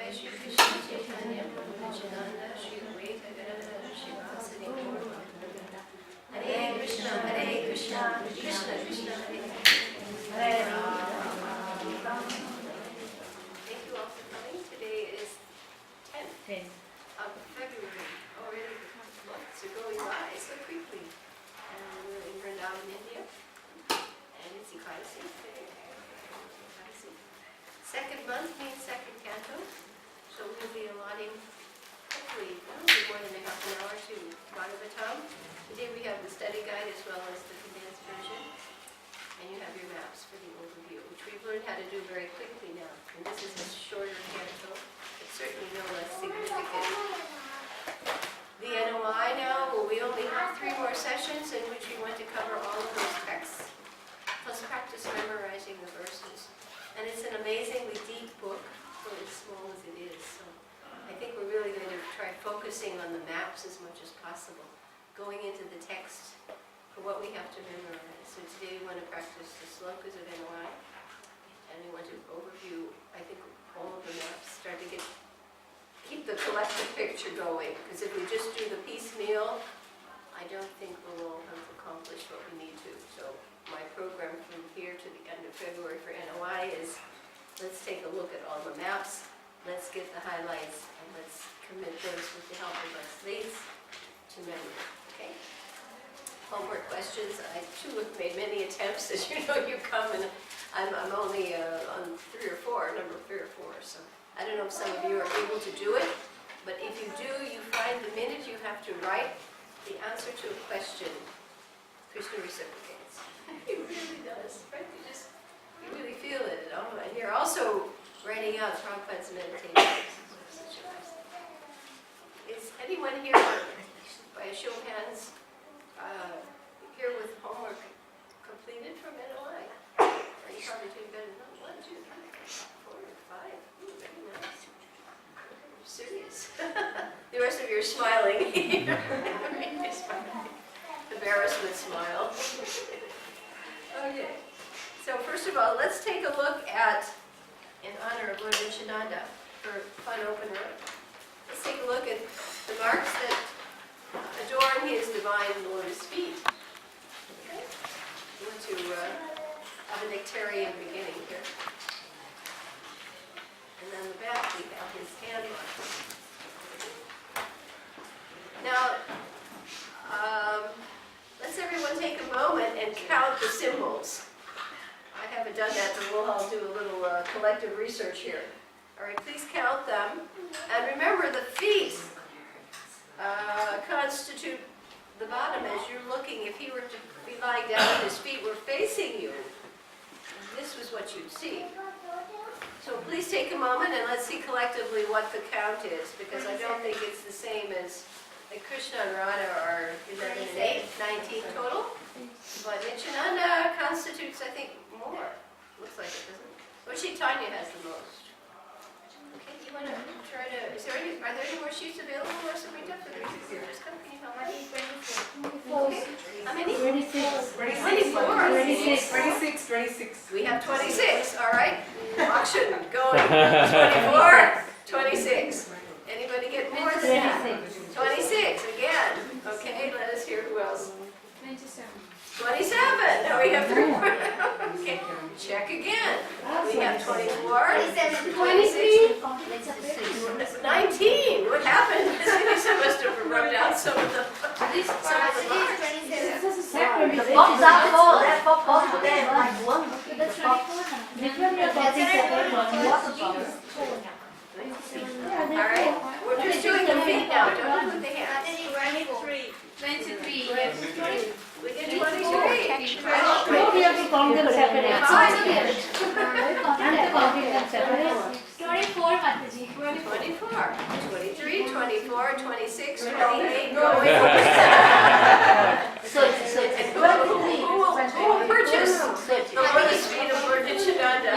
Shri Krishna Chaitanya Prabhu Nityananda Shri Advaita Gadadhara Shivasadi Gaura Hare Krishna Krishna Krishna Hare Hare Rama. Thank you all for coming. Today is 10th of February. Already the months are going by so quickly. And we're in Vrindavan, India. And it's Ekadasi today. Second month means second canto. So we'll be allotting, hopefully, more than a half an hour to Bhagavatam. Today we have the study guide as well as the condensed version. And you have your maps for the overview, which we've learned how to do very quickly now. And this is a shorter canto, but certainly no less significant. The NOI now, well, we only have 3 more sessions in which we want to cover all of those texts, plus practice memorizing the verses. And it's an amazingly deep book, for as small as it is. So I think we're really going to try focusing on the maps as much as possible, going into the text for what we have to memorize. So today we want to practice the slokas of NOI, and we want to overview, I think, all of the maps, start to keep the collective picture going. Because if we just do the piecemeal, I don't think we'll all have accomplished what we need to. So my program from here to the end of February for NOI is, let's take a look at all the maps, let's get the highlights, and let's commit those with the help of our slates to memory. Okay? Homework questions. I too have made many attempts. As you know, you come and I'm only on 3 or 4, number 3 or 4. So I don't know if some of you are able to do it, but if you do, you find the minute you have to write the answer to a question, Krishna reciprocates. He really does, right? You really feel it. And you're also writing out Prabhupada's meditations. Is anyone here, by a show of hands, here with homework completed from NOI? Are you probably doing better than 1, 2, 3, 4, 5? Ooh, very nice. Serious. The rest of you are smiling. Embarrassment smile. Okay. So first of all, let's take a look at, in honor of Lord Nityananda, for fun opener, let's take a look at the marks that adorn his divine lotus feet. Okay? We want to have a nectarian beginning here. And then the back we have his hand marks. Now, let's everyone take a moment and count the symbols. I haven't done that, but we'll all do a little collective research here. All right, please count them. And remember, the feet constitute the bottom as you're looking. If he were to be lying down and his feet were facing you, this was what you'd see. So please take a moment and let's see collectively what the count is, because I don't think it's the same as like Krishna and Radha are 11 and 8, 19 total. But Nityananda constitutes, I think, more. Looks like it, doesn't it? But Chaitanya has the most. Okay, you want to try to, are there any more sheets available or something for the here? Just come, can you help me? Okay. How many? 26. 24. 26. We have 26, all right. Auction going. 24, 26. Anybody get more than that? 26 again. Okay, let us hear who else. 27. 27. Now we have 3 more. Okay, check again. We have 24. 26. 19. What happened? Somebody must have rubbed out some of the marks. The box are full. That box was there like one. All right, we're just doing the feet now. Don't include the hands. 23. We did 23. No, we have to count them separate. 24, Mataji. 24, 23, 24, 26, 28, going. Who will purchase the lotus feet of Lord Nityananda?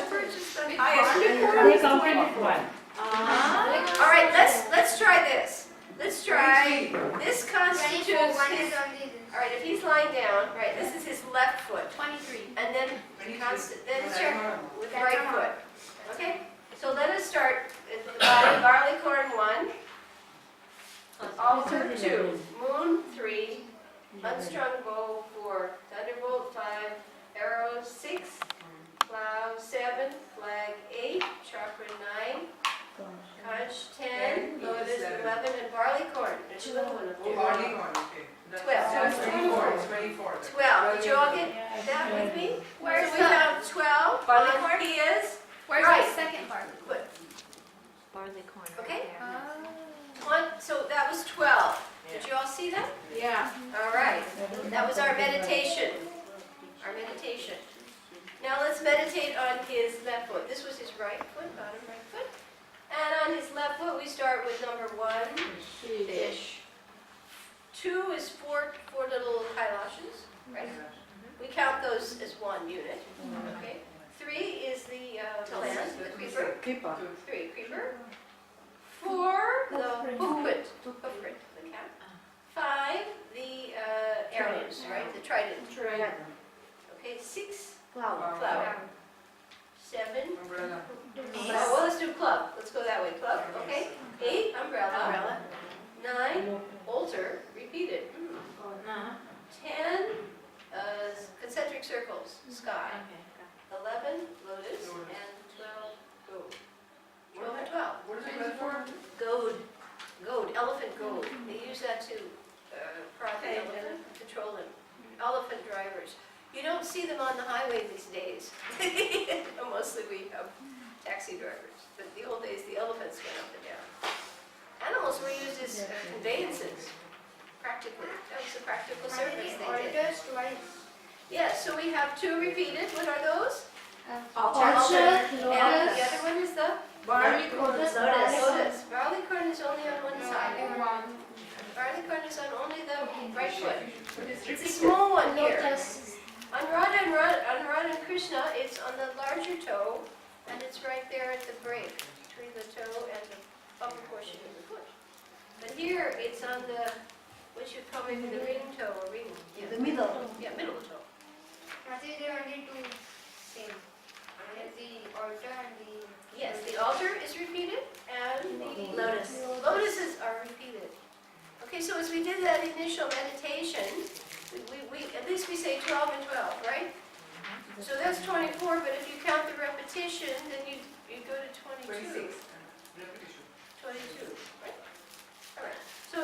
Purchase the highest bidder. They counted one. All right, let's try this. Let's try, this constitutes his, all right, if he's lying down, right, this is his left foot. 23. And then check with the right foot. Okay? So let us start at Barleycorn 1, altar 2, moon 3, unstrung bow 4, thunderbolt 5, arrow 6, plow 7, flag 8, chakra 9, conch 10, lotus 11, and barleycorn. There's another one up there. Barleycorn, okay. 12. So it's 24, it's 24. 12. Did you all get that with me? Where's So we the have 12 barleycorn? on Pia's. Where's Right. the second barley? Barleycorn. Okay. Oh. So that was 12. Did you all see that? Yeah. All right. That was our meditation. Our meditation. Now let's meditate on his left foot. This was his right foot, bottom right foot. And on his left foot, we start with number 1, fish. 2 is four little eyelashes, right? We count those as one unit. Okay. 3 is the plant, the creeper. 3, creeper. 4, the hoofprint, the cat. 5, the arrows, right? The trident. Okay. 6, flower. 7. Umbrella. Oh, well, let's do club. Let's go that way. Club. Okay. 8, umbrella. 9, altar, repeated. 10, concentric circles, sky. 11, lotus, and 12, goat. 12 and 12. What is it good for? Goad, elephant goad. They use that to prod the elephant, control them. Elephant drivers. You don't see them on the highway these days. Mostly we have taxi drivers. But the old days, the elephants went up and down. Animals were used as conveyances, practically. That was a practical service they did. Yes, so we have 2 repeated. What are those? Altar, And the lotus. other one is the lotus. Barleycorn is only on one side. Barleycorn is on only the right foot. It's a small one here. On Radha and Krishna, it's on the larger toe, and it's right there at the break between the toe and the upper portion of the foot. But here, it's on the, what you call maybe the ring toe or ring. Yeah, The middle. yeah, middle toe. Yes, the altar is repeated, and the lotuses are repeated. Okay, so as we did that initial meditation, we at least we say 12 and 12, right? So that's 24, but if you count the repetition, then you go to 22. 26. Repetition. 22, right? All right. So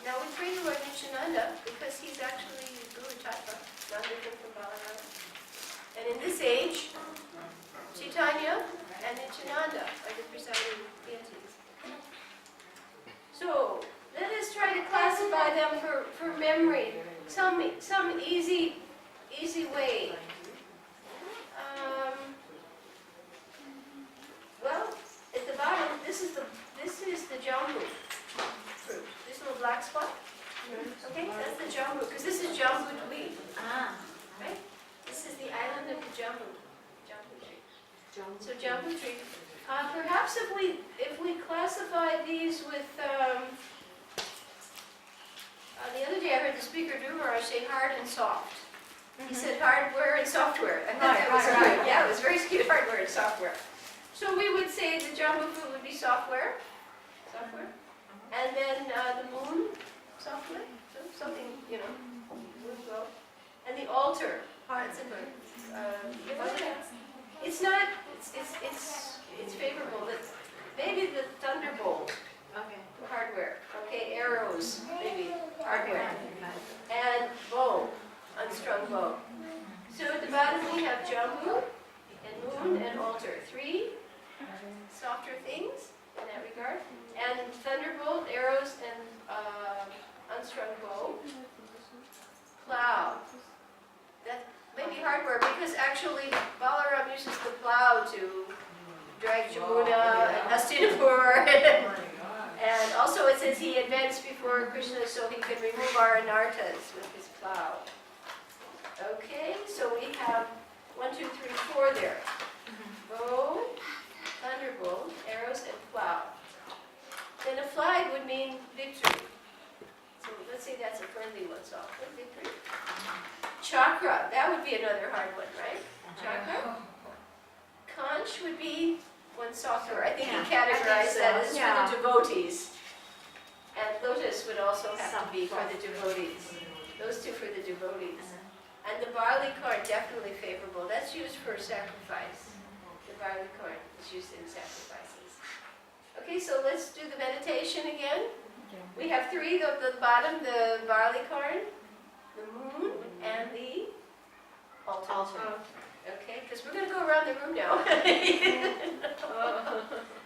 now we pray to Lord Nityananda because he's actually Guru Tattva, not different from Balaram. And in this age, Chaitanya and Nityananda are the presiding deities. So let us try to classify them for memory. Some easy way. Well, at the bottom, this is the jambu fruit. This little black spot. Okay, that's the jambu, because this is jambu tree. Right? This is the island of the jambu tree. So jambu tree. Perhaps if we classify these with the other day I heard the speaker Durmaraj say hard and soft. He said hardware and software. I thought that was right. Yeah, it was very skewed, hardware and software. So we would say the jambu fruit would be software. And then the moon, software. So something, moon go. And the altar, that's a good. It's not, it's favorable. Maybe the thunderbolt. Hardware. Okay, arrows, maybe hardware. And bow, unstrung bow. So at the bottom we have jambu and moon and altar. 3 softer things in that regard. And thunderbolt, arrows, and unstrung bow. Plow. That may be hardware because actually Balaram uses the plow to drag Jamuna and Hastinapur. And also it says he advanced before Krishna so he could remove our anarthas with his plow. Okay, so we have 1, 2, 3, 4 there. Bow, thunderbolt, arrows, and plow. Then a flag would mean victory. So let's say that's a friendly one, so victory. Chakra, that would be another hard one, right? Chakra. Conch would be one software. I think he Yeah, categorized that as yeah. for the devotees. And lotus would also have to be for the devotees. Those two for the devotees. And the barley corn, definitely favorable. That's used for sacrifice. The barley corn is used in sacrifices. Okay, so let's do the meditation again. We have three, the bottom, the barley corn, the moon, and the altar. Okay, because we're going to go around the room now.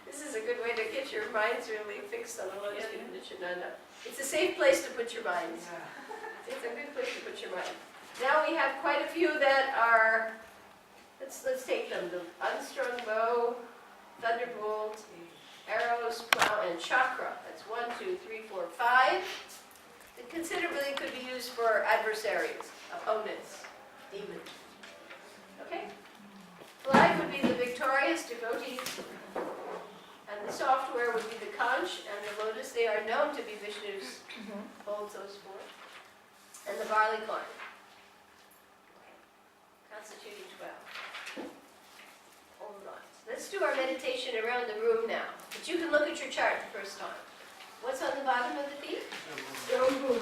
This is a good way to get your minds really fixed on the Lotus Vipassana. It's a safe place to put your minds. It's a good place to put your mind. Now we have quite a few that are, let's take them. The unstrung bow, thunderbolt, arrows, plow, and chakra. That's 1, 2, 3, 4, 5. It considerably could be used for adversaries, opponents, demons. Okay? Flag would be the victorious devotees, and the software would be the conch and the lotus. They are known to be Vishnu's, holds those four. And the barley corn. Okay. Constituting 12. Hold on. Let's do our meditation around the room now. But you can look at your chart the first time. What's on the bottom of the feet? Jambu.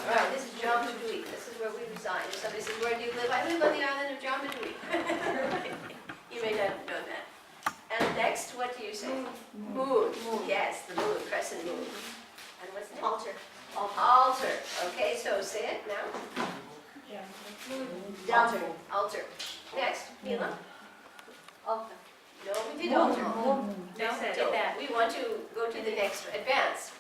Right, this is Jambu Dweep. This is where we reside. If somebody says, where do you live? I live on the island of Jambu Dweep. You may not know that. And next, what do you say? Moon. Yes, the moon, crescent moon. And what's next? Altar. Altar. Okay, so say it now. Altar. Altar. Next, Mila. Altar. No, we did altar. No, did that. We want to go to the next, advance.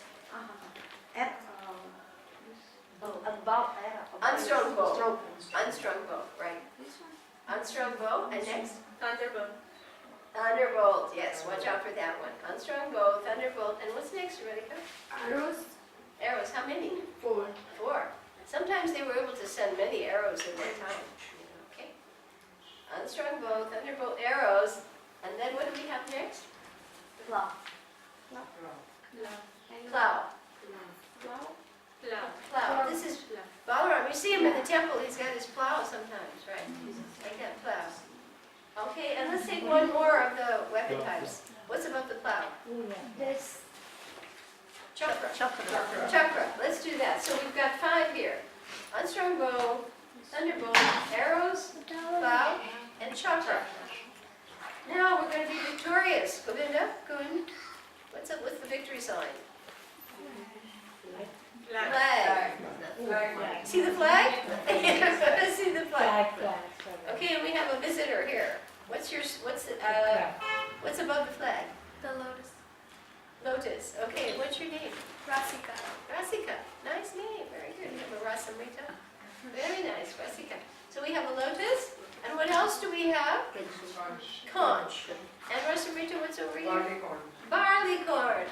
About Unstrung bow. Unstrung bow, right. Unstrung bow, and next? Thunderbolt. Thunderbolt, yes, watch out for that one. Unstrung bow, thunderbolt, and what's next, Radhika? Arrows. Arrows, how many? 4. 4. Sometimes they were able to send many arrows at one time. Okay. Unstrung bow, thunderbolt, arrows, and then what do we have next? Plow. Plow. Plow. This is Balaram. You see him in the temple, he's got his plow sometimes, right? Like that plow. Okay, and let's take one more of the weapon types. What's about the plow? This. Chakra. Chakra. Let's do that. So we've got 5 here. Unstrung bow, thunderbolt, arrows, plow, and chakra. Now we're going to be victorious. Govinda, what's up with the victory sign? Flag. See the flag? See the flag. Okay, and we have a visitor here. What's above the flag? The lotus. Lotus. Okay, what's your name? Rasika. Rasika. Nice name. Very good. We have a Rasamrita. Very nice, Rasika. So we have a lotus. And what else do we have? Conch. And Rasamrita, what's over here? Barley corn. Barley corn.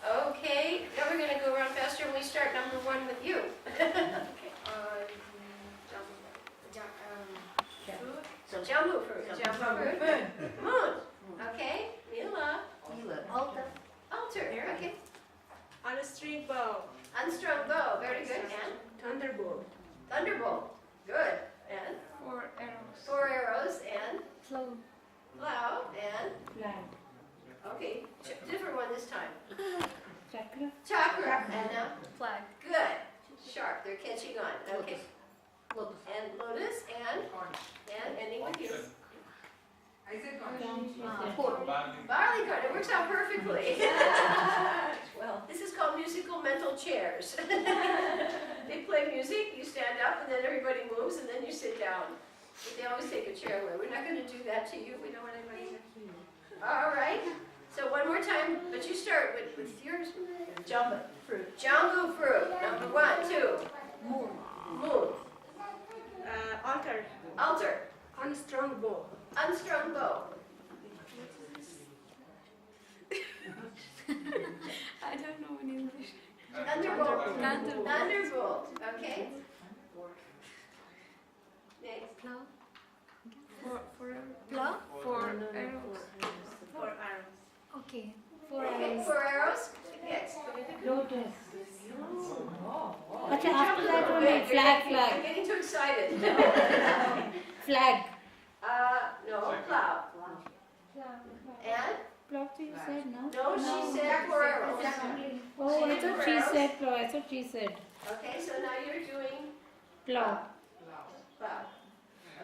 Okay. Now we're going to go around faster and we start number 1 with you. Jambu fruit. Jambu fruit. Moon. Okay. Mila. Altar. Altar. Okay. Unstrung bow. Unstrung bow. Very good. And Thunderbolt. thunderbolt. Good. And 4 arrows. 4 arrows and Flow. plow and Flag. okay, different one this time. Chakra. Chakra and now Flag. good. Sharp. They're catching on. Okay. Lotus. And lotus and ending with you. I said corn. Barley corn. It works out perfectly. This is called musical mental chairs. They play music, you stand up, and then everybody moves, and then you sit down. But they always take a chair away. We're not going to do that to you. We don't want anybody to. All right. So one more time, but you start with yours. Jambu fruit. Jambu fruit. Number 1, 2. Moon. Altar. Altar. Unstrung bow. Unstrung bow. I don't know in English. Thunderbolt. Canto. Thunderbolt. Okay. Next. Plow. For plow. 4 arrows. 4 arrows. Okay. 4 Okay. arrows. 4 arrows. Yes. Lotus. Okay, after that one, flag. I'm getting too excited. Flag. No, plow. And? Plow you said, no? No, she said four arrows. Oh, I thought she said plow. I thought she said Okay, so now you're doing plow. plow.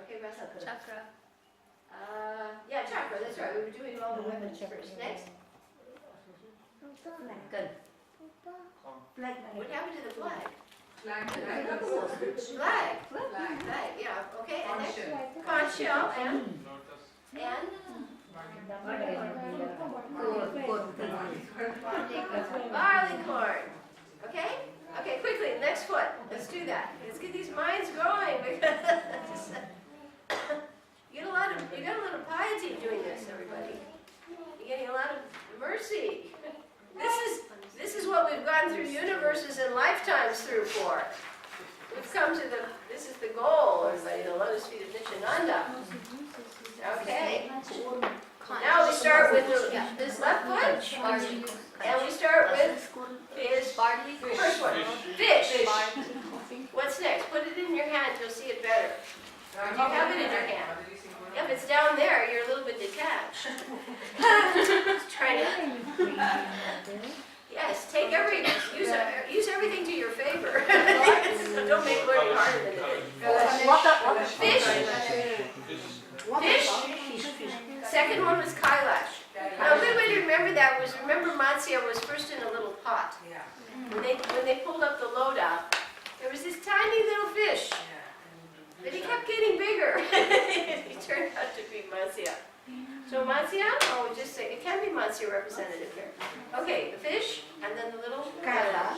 Okay, Russell. Chakra. Yeah, chakra, that's right. We were doing all the weapons first. Next. What happened to the flag? Flag. Flag, yeah. Okay, and next. Conch shell and? Barley corn. Okay? Okay, quickly, next foot. Let's do that. Let's get these minds going because you got a lot of piety doing this, everybody. You're getting a lot of mercy. This is what we've gone through universes and lifetimes through for. We've come to this is the goal, everybody, the lotus feet of Nityananda. Okay. Now we start with this left foot, and we start with fish. First one, fish. What's next? Put it in your hand, you'll see it better. You have it in your hand. Yeah, if it's down there, you're a little bit detached. Trying to. Yes, use everything to your favor. Don't make learning harder than it is. Fish. Fish. Second one was Kailash. Now a good way to remember that was Matsya was first in a little pot. When they pulled up the loda, there was this tiny little fish. But he kept getting bigger. He turned out to be Matsya. So Matsya, just say, it can be Matsya representative here. Okay, the fish, and then the little Kailash.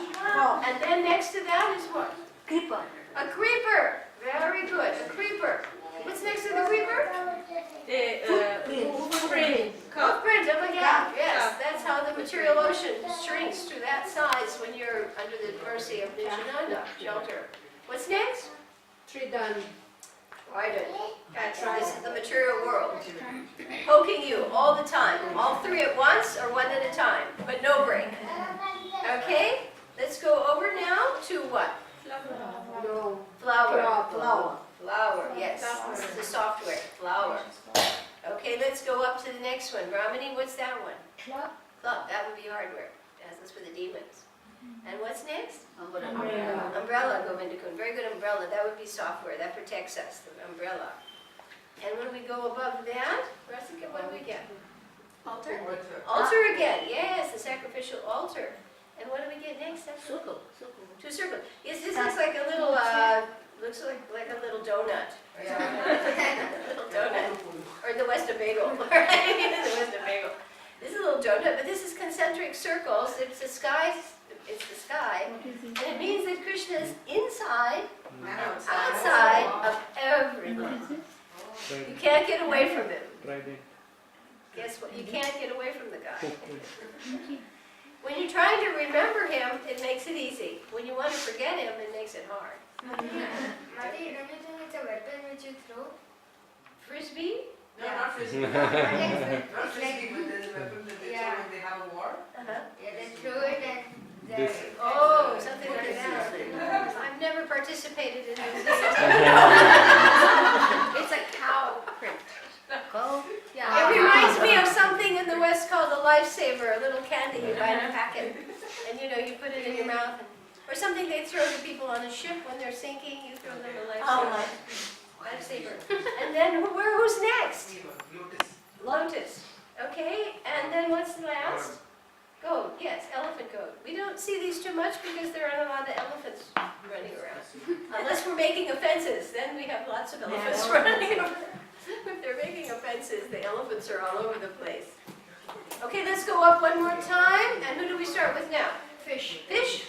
And then next to that is what? Creeper. A creeper. Very good, a creeper. What's next to the creeper? Footprint. Footprint, oh my God, yes. That's how the material ocean shrinks to that size when you're under the mercy of Nityananda, shelter. What's next? Tridan. Right. This is the material world. Poking you all the time. All three at once or one at a time, but no break. Okay? Let's go over now to what? No. Flower. Flower. Flower, yes. This is the software. Flower. Okay, let's go up to the next one. Brahmini, what's that one? Club. Club, that would be hardware. That's for the demons. And what's next? Umbrella. Umbrella, Govindakun. Very good umbrella. That would be software. That protects us, the umbrella. And when we go above that, Rasika, what do we get? Altar. Altar again. Yes, the sacrificial altar. And what do we get next? Circle. Two circles. Yes, this looks like a little, looks like a little donut. A little donut. Or the Western bagel. Right? The Western bagel. This is a little donut, but this is concentric circles. It's the sky. It's the sky. And it means that Krishna is inside and outside of everything. You can't get away from him. Guess what? You can't get away from the guy. When you're trying to remember him, it makes it easy. When you want to forget him, it makes it hard. Mati, don't you think it's a weapon which you throw? Frisbee? No, not frisbee. Not Not frisbee, but there's a weapon that they throw when they have a war. Yeah, they throw it and Oh, something like that. I've never participated in this. It's a cow print. It reminds me of something in the West called a lifesaver, a little candy you buy in a packet. And you put it in your mouth. Or something they throw to people on a ship when they're sinking, you throw them a lifesaver. Lifesaver. And then who's next? Lotus. Okay, and then what's the last? Goat, yes, elephant goat. We don't see these too much because there aren't a lot of elephants running around. Unless we're making offenses, then we have lots of elephants running around. If they're making offenses, the elephants are all over the place. Okay, let's go up one more time. And who do we start with now? Fish. Fish?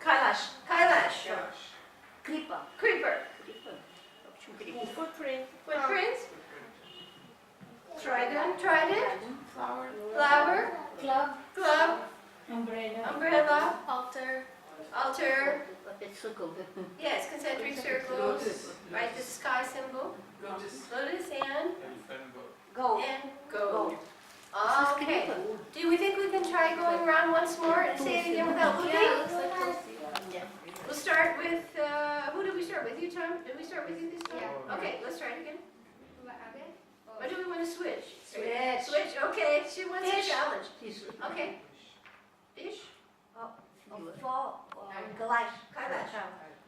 Kailash. Kailash. Creeper. Creeper. Footprint. Footprints? Trident. Trident. Flower. Flower. club, Glove. umbrella, Umbrella. Altar. Altar. Circle. Yes, concentric circles. Right, the sky symbol. Lotus and Go. gold. Okay. Do we think we can try going around once more and say it again without looking? We'll start with, who did we start with? You, Tom? Did we start with you this time? Yeah. Okay, let's try it again. Or do we want to switch? Switch. Switch, okay, she wants a Fish. challenge. Fish. Okay. Fish? For Kailash.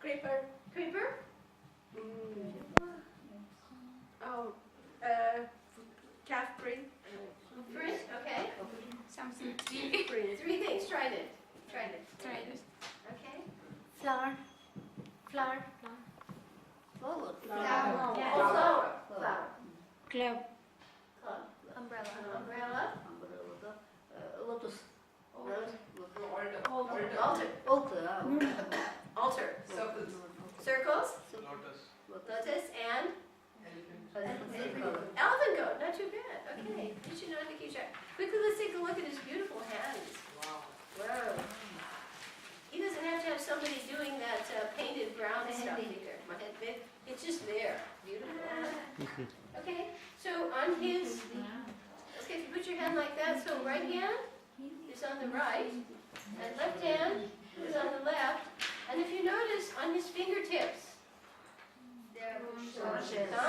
Creeper. Creeper? Oh, calf print. Print, okay. Something. Three things, tried it. Okay. Flower. Flower. Flower. Flower. Oh, flower. Flower. Club. Club. Umbrella. Umbrella. Lotus. Altar. Altar. Circles. Circles. Lotus and elephant goat. Not too bad. Okay. You should know how to keep track. Quickly, let's take a look at his beautiful hands. Wow. He doesn't have to have somebody doing that painted brown stuff either. It's just there. Beautiful. Okay. So on his, okay, if you put your hand like that, so right hand is on the right, and left hand is on the left. And if you notice, on his fingertips, there are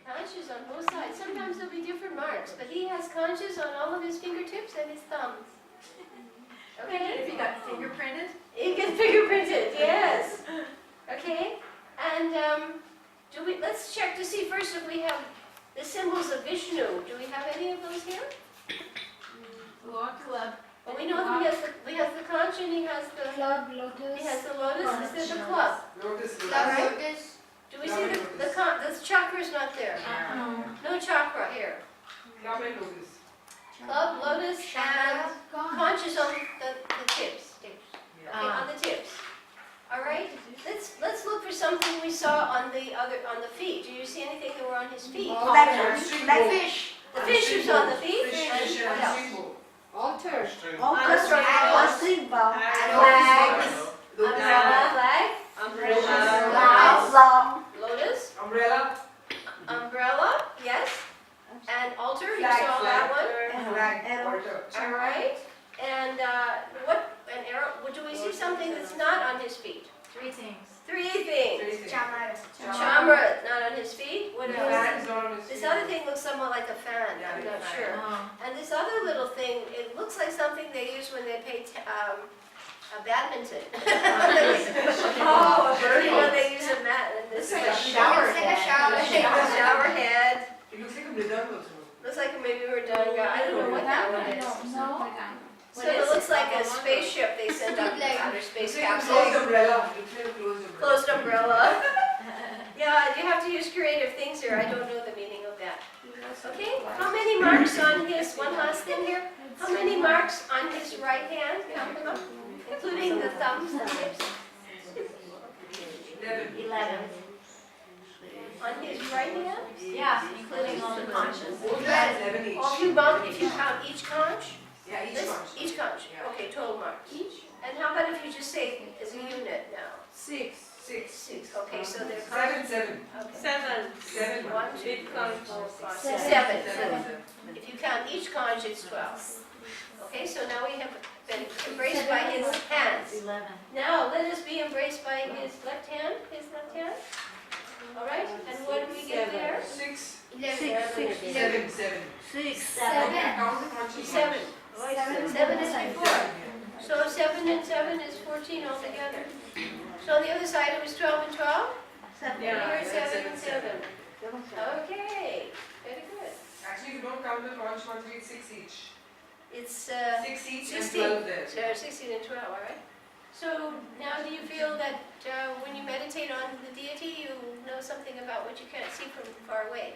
conches on both sides. Sometimes there'll be different marks, but he has conches on all of his fingertips and his thumbs. Okay? If you got fingerprinted? It gets fingerprinted, yes. Okay? And let's check to see first if we have the symbols of Vishnu. Do we have any of those here? Lord Club. Well, we know that he has the conch and he has the lotus. This is the club. Lotus. Right? Do we see the chakra is not there? No chakra here. Club and lotus. Club, lotus, and conch is on the tips. Okay, on the tips. All right. Let's look for something we saw on the feet. Do you see anything that were on his feet? Like fish. The fish is on the feet. Fish And what else? Altar. Umbrella. Flag. Long. Lotus. Umbrella. Umbrella. Yes. And altar. You Flag, saw that flag. one. Flag. Altar. All right. And an arrow? Do we see something that's not on his feet? Three things. Three things. Chamara. Chamra, not on his feet. What Flag else? is not on his This feet. other thing looks somewhat like a fan. I'm not sure. And this other little thing, it looks like something they use when they play badminton. Oh, a birdie. When they use a mat. And this It's like a is shower It's like a shower a head. shower head. It looks like a mridanga also. Looks like maybe we're done. I don't know what that one is. So it looks like a spaceship they send up to outer space It's like a capsule. closed umbrella. It's like a closed umbrella. Closed umbrella. Yeah, you have to use creative things here. I don't know the meaning of that. Okay, how many marks on his, one last thing here. How many marks on his right hand? Count them up, including the thumbs and tips. 11. On his right hand? Yeah, including all the conches. Both hands, 11 each. If you count each conch? Yeah, each This- conch. Each conch, Yeah. okay, total marks. And how about if you just say as a unit now? 6. Six, okay, so they're. 7. Okay. 7. 7. 1, 2, 3, 4, 5, 6, Seven. 7. If you count each conch, it's 12. Okay, so now we have been embraced by his hands. 11. Now let us be embraced by his left hand. All right, and what do we get there? 6. 11. 7. 6. Seven. Count the conches. 7. Seven. 7 is before. So 7 and 7 is 14 altogether. So on the other side it was 12 and 12? Seven. Here Yeah, it's that's 7 and 7. 7. Okay, very good. Actually, if you don't count the conch ones, it's 6 each. It's 6 each and 16. 12 there. So 16 and 12, all right. So now do you feel that when you meditate on the deity, you know something about what you can't see from far away?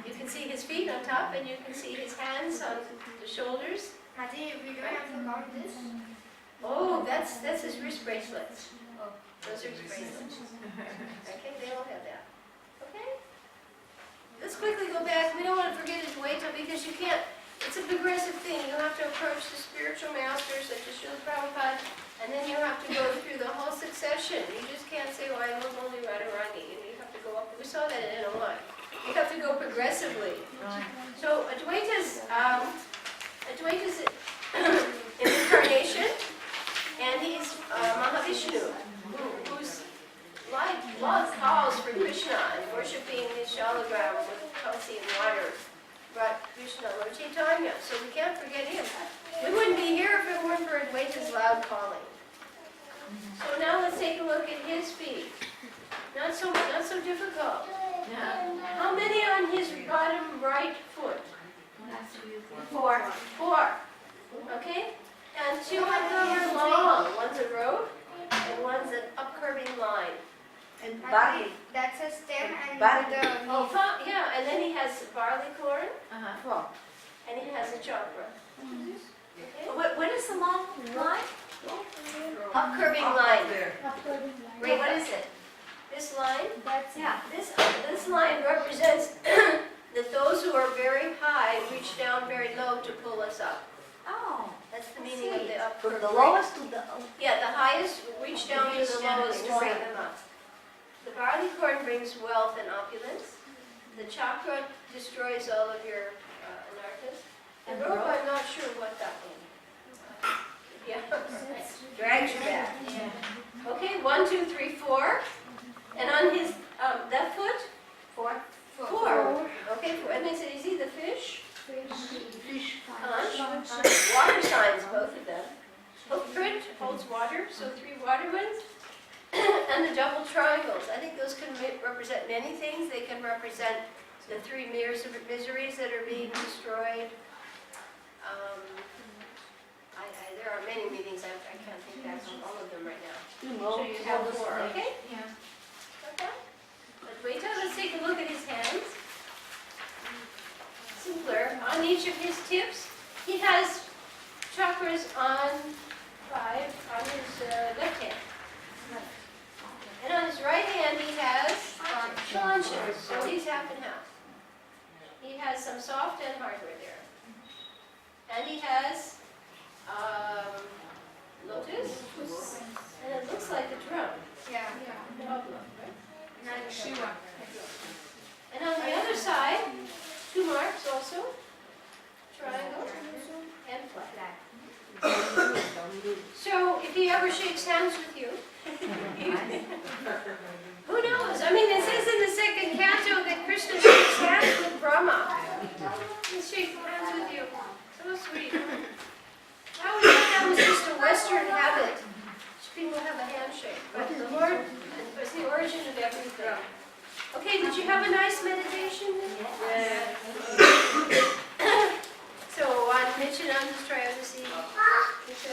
You can see his feet on top and you can see his hands on the shoulders. Mati, we don't have to count this. Oh, that's his wrist bracelets. Oh, those are his bracelets. Okay, they all have that. Okay? Let's quickly go back. We don't want to forget his Advaita because you can't, it's a progressive thing. You have to approach the spiritual masters such as Srila Prabhupada, and then you have to go through the whole succession. You just can't say, well, I love only Radharani. You have to go up. We saw that in NOI. You have to go progressively. So Advaita's incarnation, and he's Mahavishnu, whose love calls for Krishna and worshiping his shalagram with Tulsi and water brought Krishna Lord Chaitanya, so we can't forget him. We wouldn't be here if it weren't for Advaita's loud calling. So now let's take a look at his feet. Not so difficult. Yeah. How many on his bottom right foot? Four. Four. Okay? And two of them are long. One's a road and one's an up-curving line. And Mataji, barley. that's a stem and Barley. with the Oh, yeah, and then he has barley corn Uh-huh. Four. and he has a chakra. Okay? What is the long line? Up-curving Up line. there. Wait, what is it? This line? That's Yeah. This line represents that those who are very high reach down very low to pull us up. Oh. That's the meaning of the up. From the lowest to the... Yeah, the highest reach down to the Reach down lowest to to the bring lowest. them up. The barley corn brings wealth and opulence. The chakra destroys all of your anarthas. And The the rope, rope? I'm not sure what that means. Yeah. Drags you back. Yeah. Okay, 1, 2, 3, 4. And on his left foot, Four. 4. Okay, that makes it easy. The fish, Fish. conch, water signs, both of them. Hookprint holds water, so 3 water ones. And the double triangles. I think those can represent many things. They can represent the 3 mirrors of miseries that are being destroyed. There are many meanings. I can't think back on all of them right now. So you have 4, okay? Yeah. Okay. Advaita, let's take a look at his hands. Simpler. On each of his tips, he has chakras on 5 on his left hand. And on his right hand, he has conchas, so he's half and half. He has some soft and hardware there. And he has lotus, and it looks like a drum. yeah. Tabla, right? Shiva. And on the other side, 2 marks also, triangle and flag. So if he ever shakes hands with you, who knows? I mean, it says in the second canto that Krishna shakes hands with Brahma. He shakes hands with you. So sweet. I always thought that was just a Western habit. People have a handshake, but the Lord was the origin of everything. Okay, did you have a nice meditation? Yes. So on Mitchananda's Triodicee, we can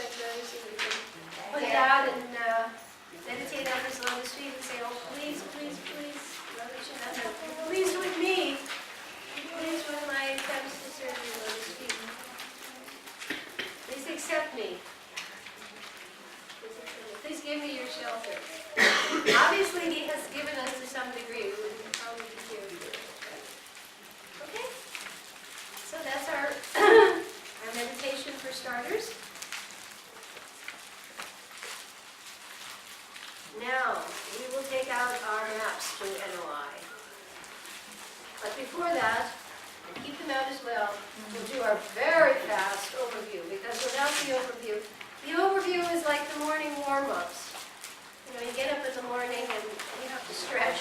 put it out and meditate on his lotus feet and say, oh, please, please, please, Lord Mitchananda, please with me. Please with my attempts to serve your lotus feet. Please accept me. Please give me your shelter. Obviously, he has given us to some degree. We wouldn't probably be here to do it. Okay? So that's our, our meditation for starters. Now, we will take out our maps to NOI. But before that, and keep them out as well, we'll do our very fast overview, because without the overview is like the morning warm-ups. You know, you get up in the morning and you have to stretch.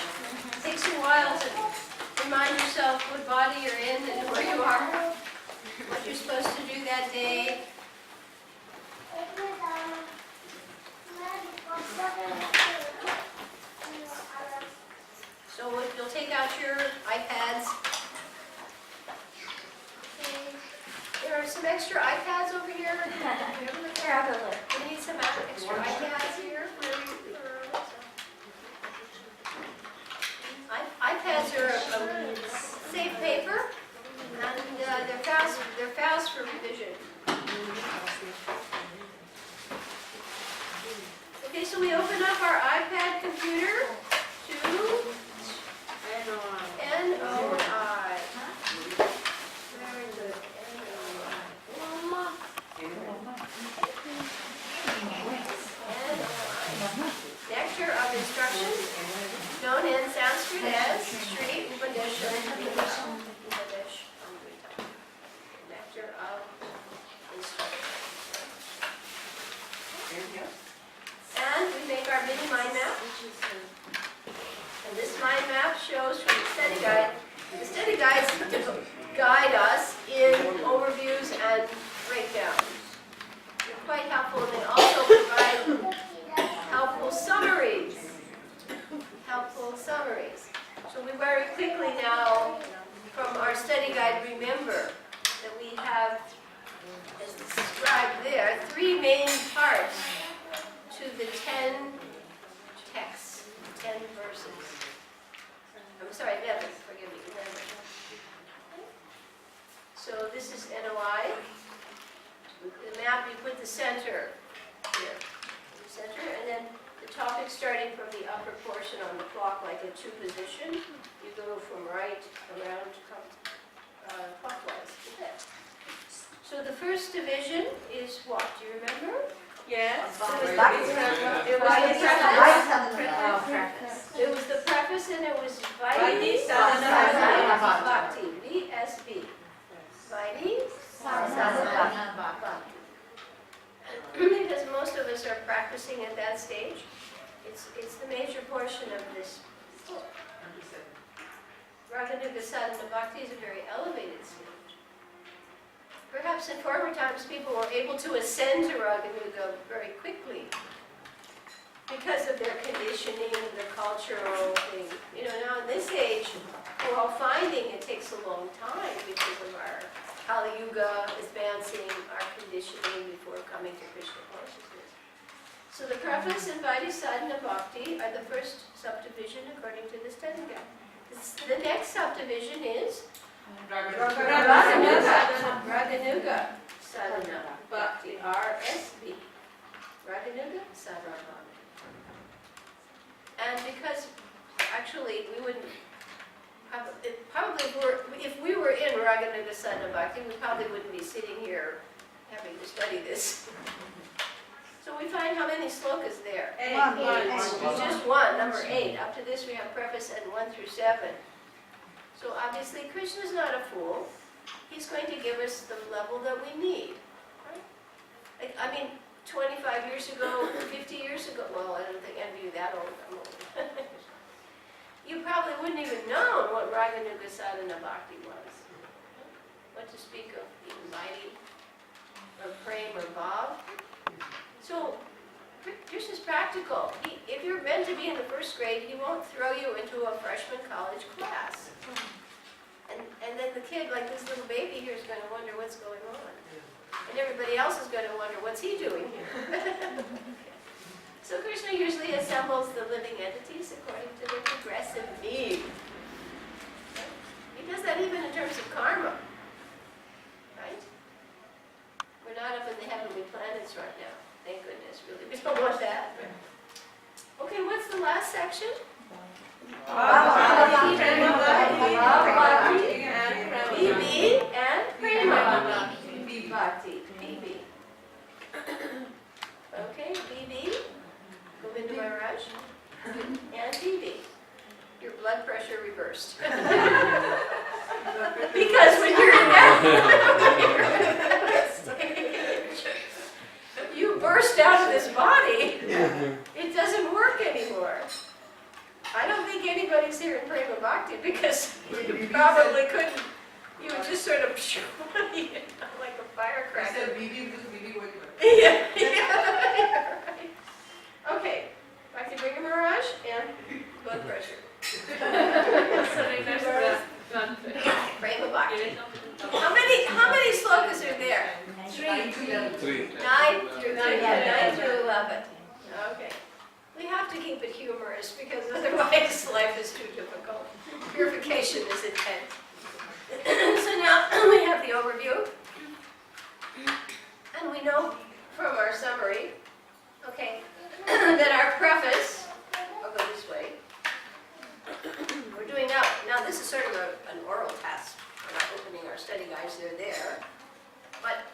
It takes a while to remind yourself what body you're in and where you are, what you're supposed to do that day. So you'll take out your iPads. Okay. There are some extra iPads over here. We need some extra iPads here. iPads are a safe paper, and they're fast for revision. Okay, so we open up our iPad computer to NOI. Very good. NOI. Nectar of instruction, known in Sanskrit as Sri Upadesha Amrita. Nectar of instruction. And we make our mini mind map. And this mind map shows from the study guide The study guides guide us in overviews and breakdowns. They're quite helpful, and they also provide helpful summaries. Helpful summaries. So we very quickly now, from our study guide, remember that we have, as described there, 3 main parts to the 10 texts, 10 verses. I'm sorry, 11, forgive me, 11. So this is NOI. The map, you put the center here, the center, and then the topic starting from the upper portion on the clock, like a 2 position. You go from right around clockwise to left. So the first division is what? Do you remember? Yes. It was the preface, and it was Vaidhi Vaidhi Sadhana Bhakti. VSB. Vaidhi Sadhana Bhakti. Because most of us are practicing at that stage, it's the major portion of this book. Raganuga Sadhana Bhakti is a very elevated stage. Perhaps in former times people were able to ascend to Raganuga very quickly because of their conditioning and their cultural thing. You know, now in this age, we're all finding it takes a long time because of our Kali Yuga advancing, our conditioning before coming to Krishna consciousness. So the preface and Vaidhi Sadhana Bhakti are the first subdivision according to this study guide. The next subdivision is Raganuga Sadhana Bhakti, RSB. Raganuga Sadhana Bhakti. And because actually we wouldn't have, if we were in Raganuga Sadhana Bhakti, we probably wouldn't be sitting here having to study this. So we find how many slokas there? 8. Just 1, number 8. Up to this we have preface and 1 through 7. So obviously Krishna's not a fool. He's going to give us the level that we need. Right? Like, I mean, 25 years ago, 50 years ago, well, I don't think any of you that old. I'm old. You probably wouldn't even know what Raganuga Sadhana Bhakti was. What to speak of even Vaidhi, or Prem, or Bhav. So, Krishna's practical. If you're meant to be in the first grade, he won't throw you into a freshman college class. And then the kid, like this little baby here, is going to wonder what's going on. And everybody else is going to wonder, what's he doing here? So Krishna usually assembles the living entities according to their progressive need. He does that even in terms of karma. Right? We're not up in the heavenly planets right now. Thank goodness, really. We don't want that. Okay, what's the last section? BB and Prema Bhakti. BB. Okay, BB. Govinda Maharaj. And BB. Your blood pressure reversed. Because when you're in that stage, you burst out of this body, it doesn't work anymore. I don't think anybody's here in Prema Bhakti because you probably couldn't. You would just sort of, like a firecracker. Yeah, right. Okay, Bhakti Bringa Maharaj and blood pressure. Prema Bhakti. How many slokas are there? 3. 9 through 11. Okay. We have to keep it humorous because otherwise life is too difficult. Purification is intense. So now we have the overview. And we know from our summary, okay, that our preface, I'll go this way. We're doing now this is sort of an oral test. We're not opening our study guides, they're there. But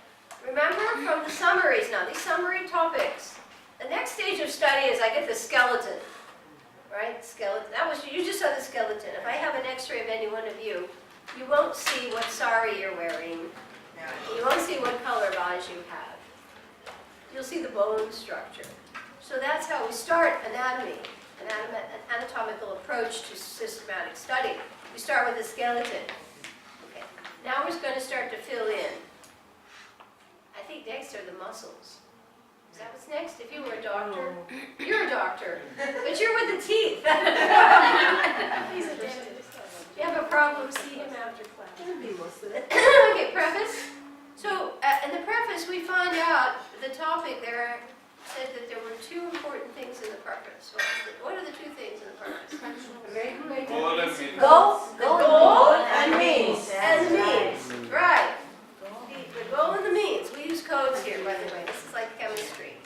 remember from the summaries now, these summary topics, the next stage of study is I get the skeleton, right? Skeleton. You just saw the skeleton. If I have an x-ray of any one of you, you won't see what sari you're wearing. You won't see what color eyes you have. You'll see the bone structure. So that's how we start anatomy. an anatomical approach to systematic study. We start with the skeleton. Okay. Now we're going to start to fill in. I think next are the muscles. Is that what's next? If you were a doctor, you're a doctor, but you're with the teeth. He's a dentist. You have a problem, see him after class. Okay, preface. So, in the preface, we find out the topic there said that there were two important things in the preface. What are the two things in the preface? Goal and means. The goal and means. And the means. Right. The goal and the means. We use codes here, by the way. This is like chemistry.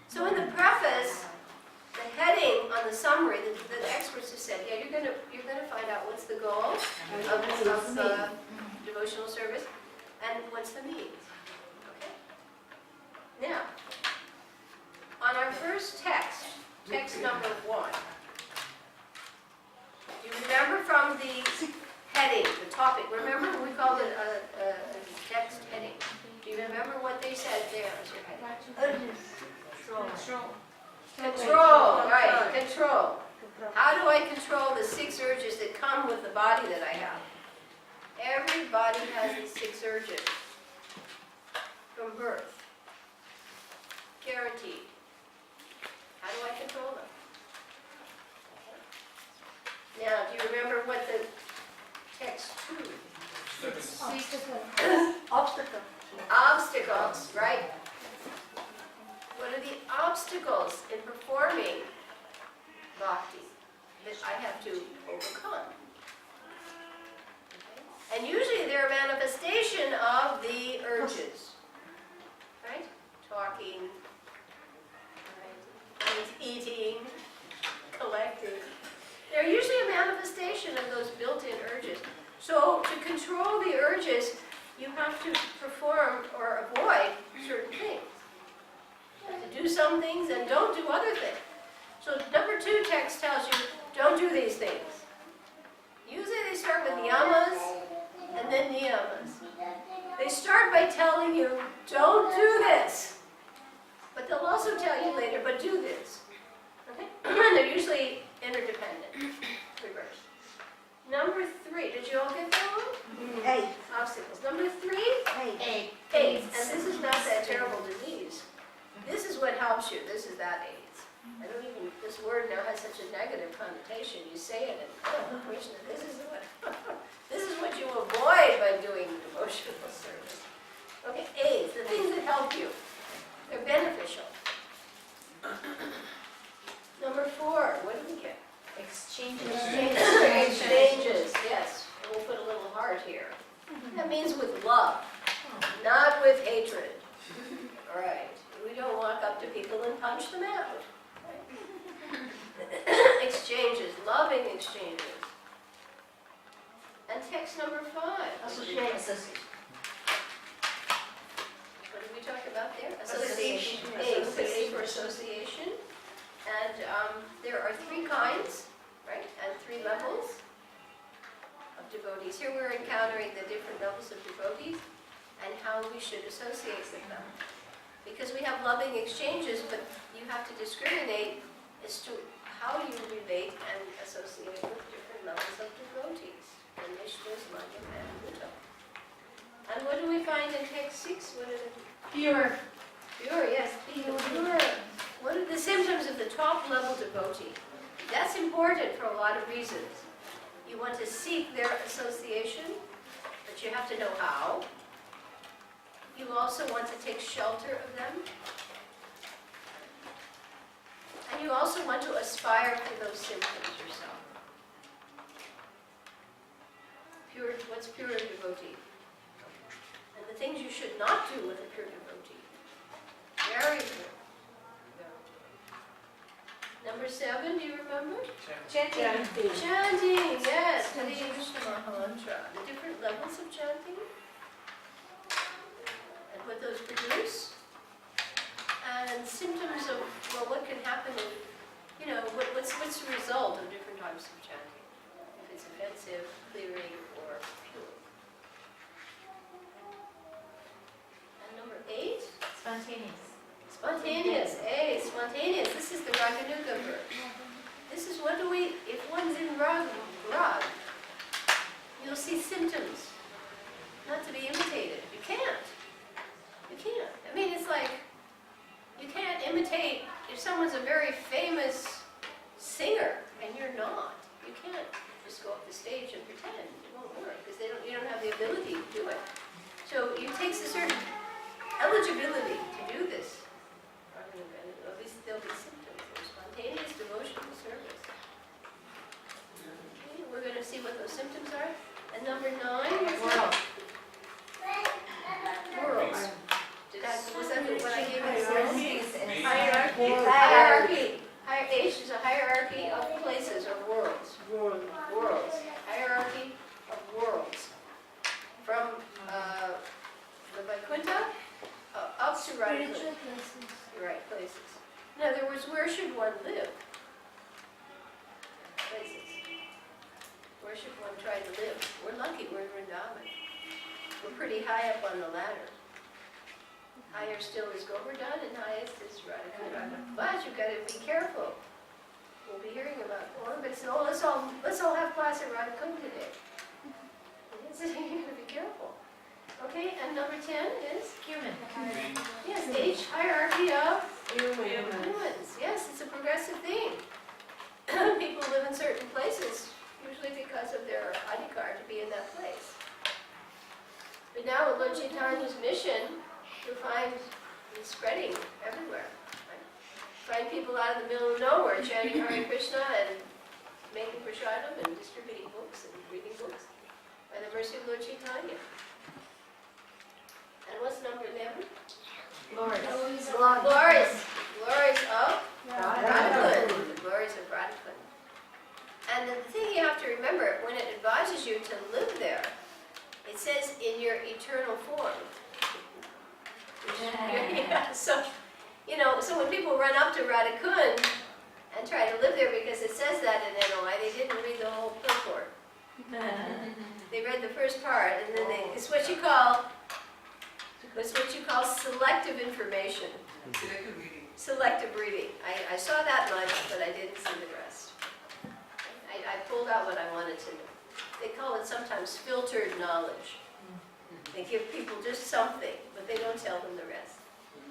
So in the preface, the heading on the summary, the experts have said, yeah, you're gonna find out what's the goal of devotional service and what's the means. Okay. Now, on our first text number 1, do you remember from the heading, the topic? Remember we called it a text heading. Do you remember what they said there as your heading? Control, right, control. How do I control the 6 urges that come with the body that I have? Everybody has these 6 urges from birth. Guaranteed. How do I control them? Now, do you remember what the text 2? Obstacle. Obstacles, right? What are the obstacles in performing bhakti that I have to overcome? Okay. And usually they're a manifestation of the urges, right? Talking, right? Eating, collecting. They're usually a manifestation of those built-in urges. So to control the urges, you have to perform or avoid certain things. You have to do some things and don't do other things. So number 2 text tells you, don't do these things. Usually they start with yamas and then niyamas. They start by telling you, don't do this. But they'll also tell you later, but do this. Okay? And they're usually interdependent. Reverse. Number 3, did you all get that one? 8. Obstacles. Number 3? 8. AIDS. And this is not that terrible disease. This is what helps you. This is that AIDS. I don't even, this word now has such a negative connotation. You say it and Krishna, this is what you avoid by doing devotional service. Okay, AIDS, the things that help you. They're beneficial. Number 4, what did we get? Exchanges. Exchanges, yes. And we'll put a little heart here. That means with love, not with hatred. All right. We don't walk up to people and punch them out. Exchanges, loving exchanges. And text number 5. Association. What did we talk about there? Association. A for association. And there are 3 kinds, right? And 3 levels of devotees. Here we're encountering the different levels of devotees and how we should associate with them. Because we have loving exchanges, but you have to discriminate as to how you relate and associate with different levels of devotees. And Vishnu's, Madhya, and Buddha. And what do we find in text 6? What are the Pure. pure? Yes, pure. What are the symptoms of the top level devotee? That's important for a lot of reasons. You want to seek their association, but you have to know how. You also want to take shelter of them. And you also want to aspire for those symptoms yourself. Pure, what's pure devotee? And the things you should not do with a pure devotee. Very pure. Number 7, do you remember? Chanting. Chanting, yes. Hare Krishna Mahamantra. The different levels of chanting. And what those produce. And symptoms of, well, what can happen if, what's the result of different types of chanting? If it's offensive, clearing, or pure. And number 8? Spontaneous. Spontaneous. Spontaneous. This is the Raganuga verse. This is what do we, if one's in rag, you'll see symptoms. Not to be imitated. You can't. You can't. I mean, it's like, you can't imitate, if someone's a very famous singer and you're not, you can't just go up the stage and pretend. It won't work because you don't have the ability to do it. So it takes a certain eligibility to do this. At least there'll be symptoms of spontaneous devotional service. Okay, we're going to see what those symptoms are. And number 9 is worlds. Was that what I gave you? Hierarchy. H is a hierarchy of places or worlds. Worlds. Hierarchy of worlds. From the Vaikuntha up to Radha. Right, places. In other words, where should one live? Places. Where should one try to live? We're lucky we're in Vrindavan. We're pretty high up on the ladder. Higher still is Govardhan and highest is Radha. But you've got to be careful. We'll be hearing about more, but so let's all have class at Radha today. You have to be careful. Okay, and number 10 is? Human. Yes, H, hierarchy of humans. Yes, it's a progressive thing. People live in certain places, usually because of their adhikar to be in that place. But now with Lord Chaitanya's mission, you'll find it's spreading everywhere. Right? Find people out in the middle of nowhere chanting Hare Krishna and making prasadam and distributing books and reading books by the mercy of Lord Chaitanya. And what's number 11? Glories of Radha. The glories of Radha. And the thing you have to remember, when it advises you to live there, it says in your eternal form. Yeah, so when people run up to Radhakund and try to live there because it says that in NOI, they didn't read the whole purport. They read the first part, and then it's what you call selective information. Selective reading. I saw that much, but I didn't see the rest. I pulled out what I wanted to know. They call it sometimes filtered knowledge. They give people just something, but they don't tell them the rest.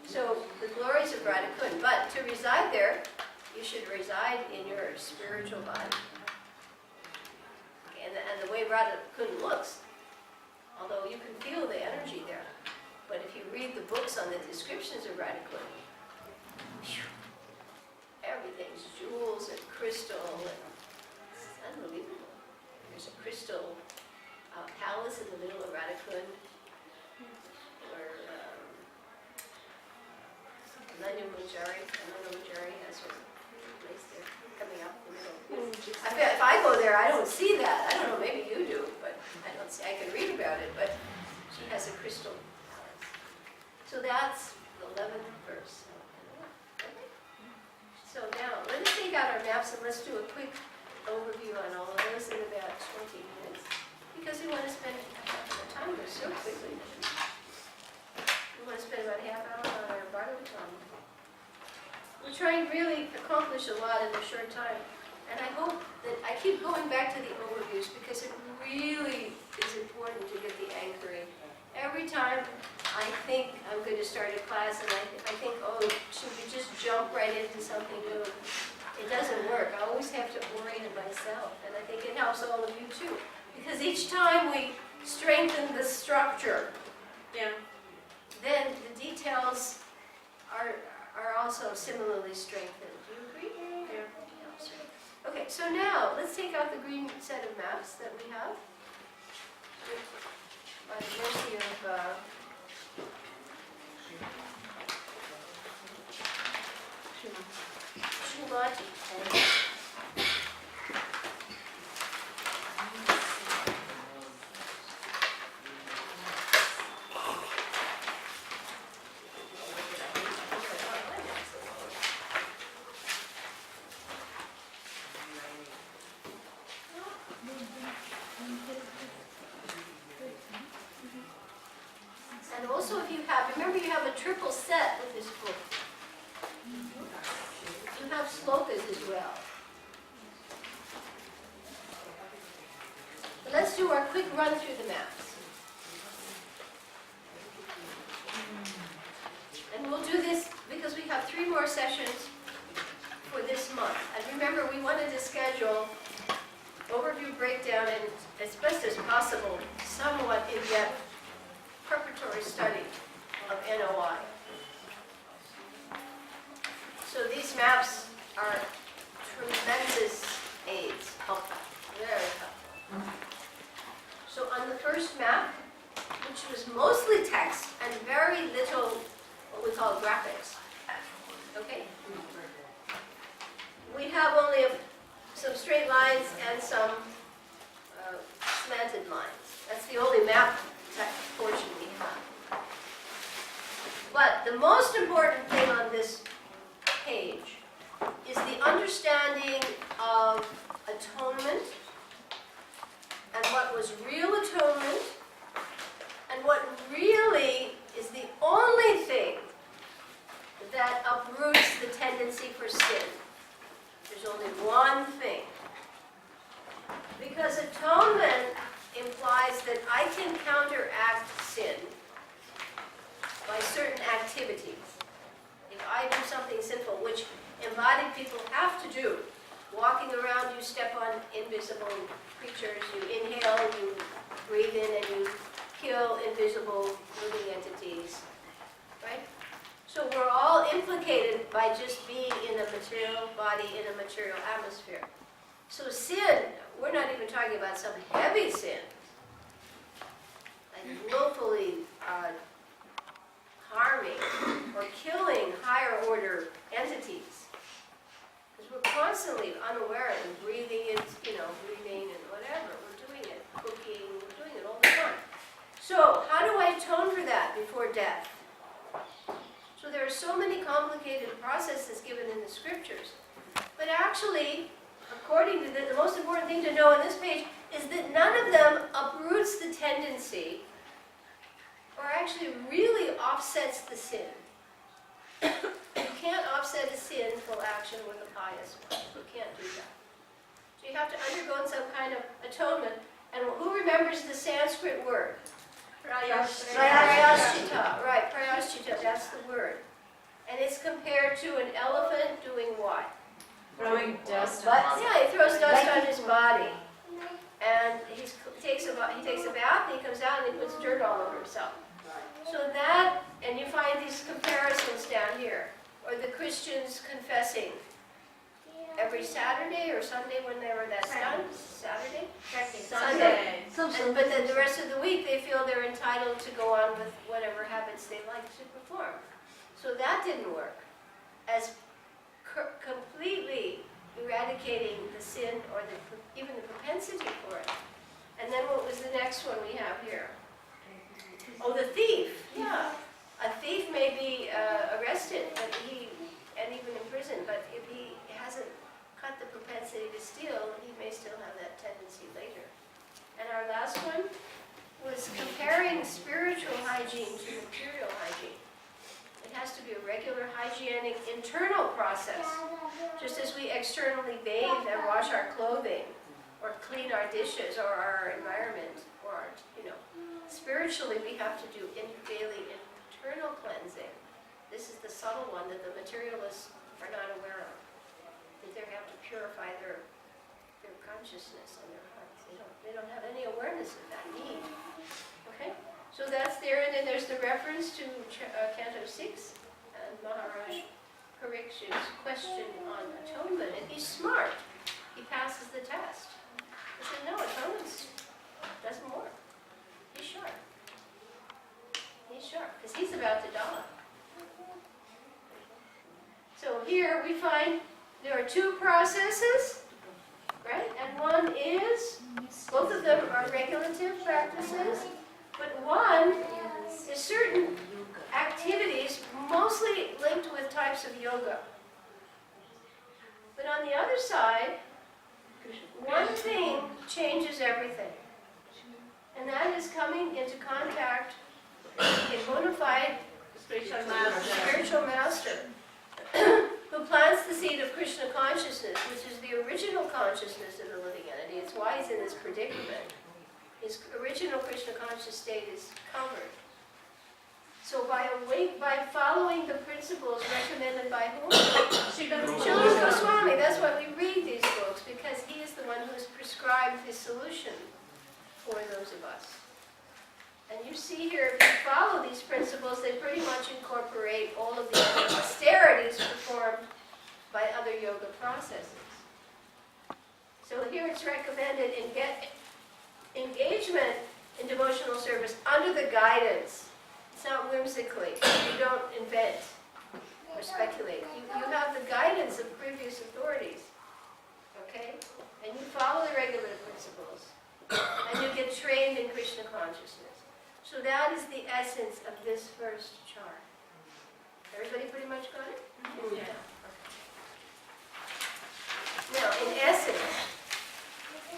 So the glories of Radhakund. But to reside there, you should reside in your spiritual body. Okay, and the way Radhakund looks, although you can feel the energy there, but if you read the books on the descriptions of Radhakund, everything's jewels and crystal, and it's unbelievable. There's a crystal palace in the middle of Radhakund, where Nanya Manjari has her place there, coming up in the middle. I bet if I go there, I don't see that. I don't know, maybe you do, but I don't see. I can read about it, but she has a crystal palace. So that's the 11th verse. Okay. So now, let us take out our maps and let's do a quick overview on all of those in about 20 minutes. Because we want to spend, the time goes so quickly. We want to spend about a half hour on our Bhagavatam. We're trying to really accomplish a lot in a short time. And I hope that I keep going back to the overviews because it really is important to get the anchoring. Every time I think I'm going to start a class and I think, oh, should we just jump right into something new? It doesn't work. I always have to orient myself. And I think it helps all of you too. Because each time we strengthen the structure, then the details are also similarly strengthened. Do you agree? Yeah. Okay, so now let's take out the green set of maps that we have. By the mercy of Srimad. And also if you have, remember you have a triple set with this book. You have slokas as well. let's do our quick run through the maps. And we'll do this because we have 3 more sessions for this month. And remember, we wanted to schedule overview, breakdown, and as best as possible, somewhat in-depth preparatory study of NOI. So these maps are tremendous aids, helpful, very helpful. So on the first map, which was mostly text and very little what we call graphics, okay? We have only some straight lines and some slanted lines. That's the only map portion we have. But the most important thing on this page is the understanding of atonement and what was real atonement and what really is the only thing that uproots the tendency for sin. There's only one thing. Because atonement implies that I can counteract sin by certain activities. If I do something sinful, which embodied people have to do, walking around, you step on invisible creatures, you inhale, you breathe in, and you kill invisible living entities, right? So we're all implicated by just being in a material body, in a material atmosphere. So sin, we're not even talking about some heavy sin, like willfully harming or killing higher order entities. Because we're constantly unaware and breathing in, breathing and whatever. We're doing it, cooking, we're doing it all the time. So how do I atone for that before death? So there are so many complicated processes given in the scriptures. But actually, according to the most important thing to know on this page is that none of them uproots the tendency or actually really offsets the sin. You can't offset a sinful action with a pious one. You can't do that. So you have to undergo some kind of atonement. And who remembers the Sanskrit word? Prayashchita. Right, prayashchita, that's the word. And it's compared to an elephant doing what? Throwing dust But- on Yeah, he throws dust on his body. And he takes a bath, and he comes out and he puts dirt all over himself. So that, and you find these comparisons down here. Or the Christians confessing every Saturday or Sunday whenever that's done. Saturday? Sunday. But then the rest of the week they feel they're entitled to go on with whatever habits they like to perform. So that didn't work. As completely eradicating the sin or even the propensity for it. And then what was the next one we have here? Oh, the thief. Yeah. A thief may be arrested and even imprisoned, but if he hasn't cut the propensity to steal, he may still have that tendency later. And our last one was comparing spiritual hygiene to material hygiene. It has to be a regular hygienic internal process. Just as we externally bathe and wash our clothing, or clean our dishes, or our environment, or spiritually we have to do daily internal cleansing. This is the subtle one that the materialists are not aware of. That they have to purify their consciousness and their hearts. They don't have any awareness of that need. Okay? So that's there, and then there's the reference to Canto 6 and Maharaj Parikshit's question on atonement. And he's smart. He passes the test. He said, no, atonement doesn't work. He's sharp. He's sharp, because he's about to die. So here we find there are 2 processes, right? And one is, both of them are regulative practices, but one is certain activities mostly linked with types of yoga. But on the other side, one thing changes everything. And that is coming into contact with a bona fide spiritual master who plants the seed of Krishna consciousness, which is the original consciousness of the living entity. It's why he's in this predicament. his original Krishna conscious state is covered. So by following the principles recommended by whom? Srila Goswami. That's why we read these books, because he is the one who has prescribed the solution for those of us. And you see here, if you follow these principles, they pretty much incorporate all of the austerities performed by other yoga processes. So here it's recommended engagement in devotional service under the guidance. It's not whimsically. You don't invent or speculate. You have the guidance of previous authorities, okay? And you follow the regulative principles, and you get trained in Krishna consciousness. So that is the essence of this first chart. Everybody pretty much got it? Yeah. Now, in essence,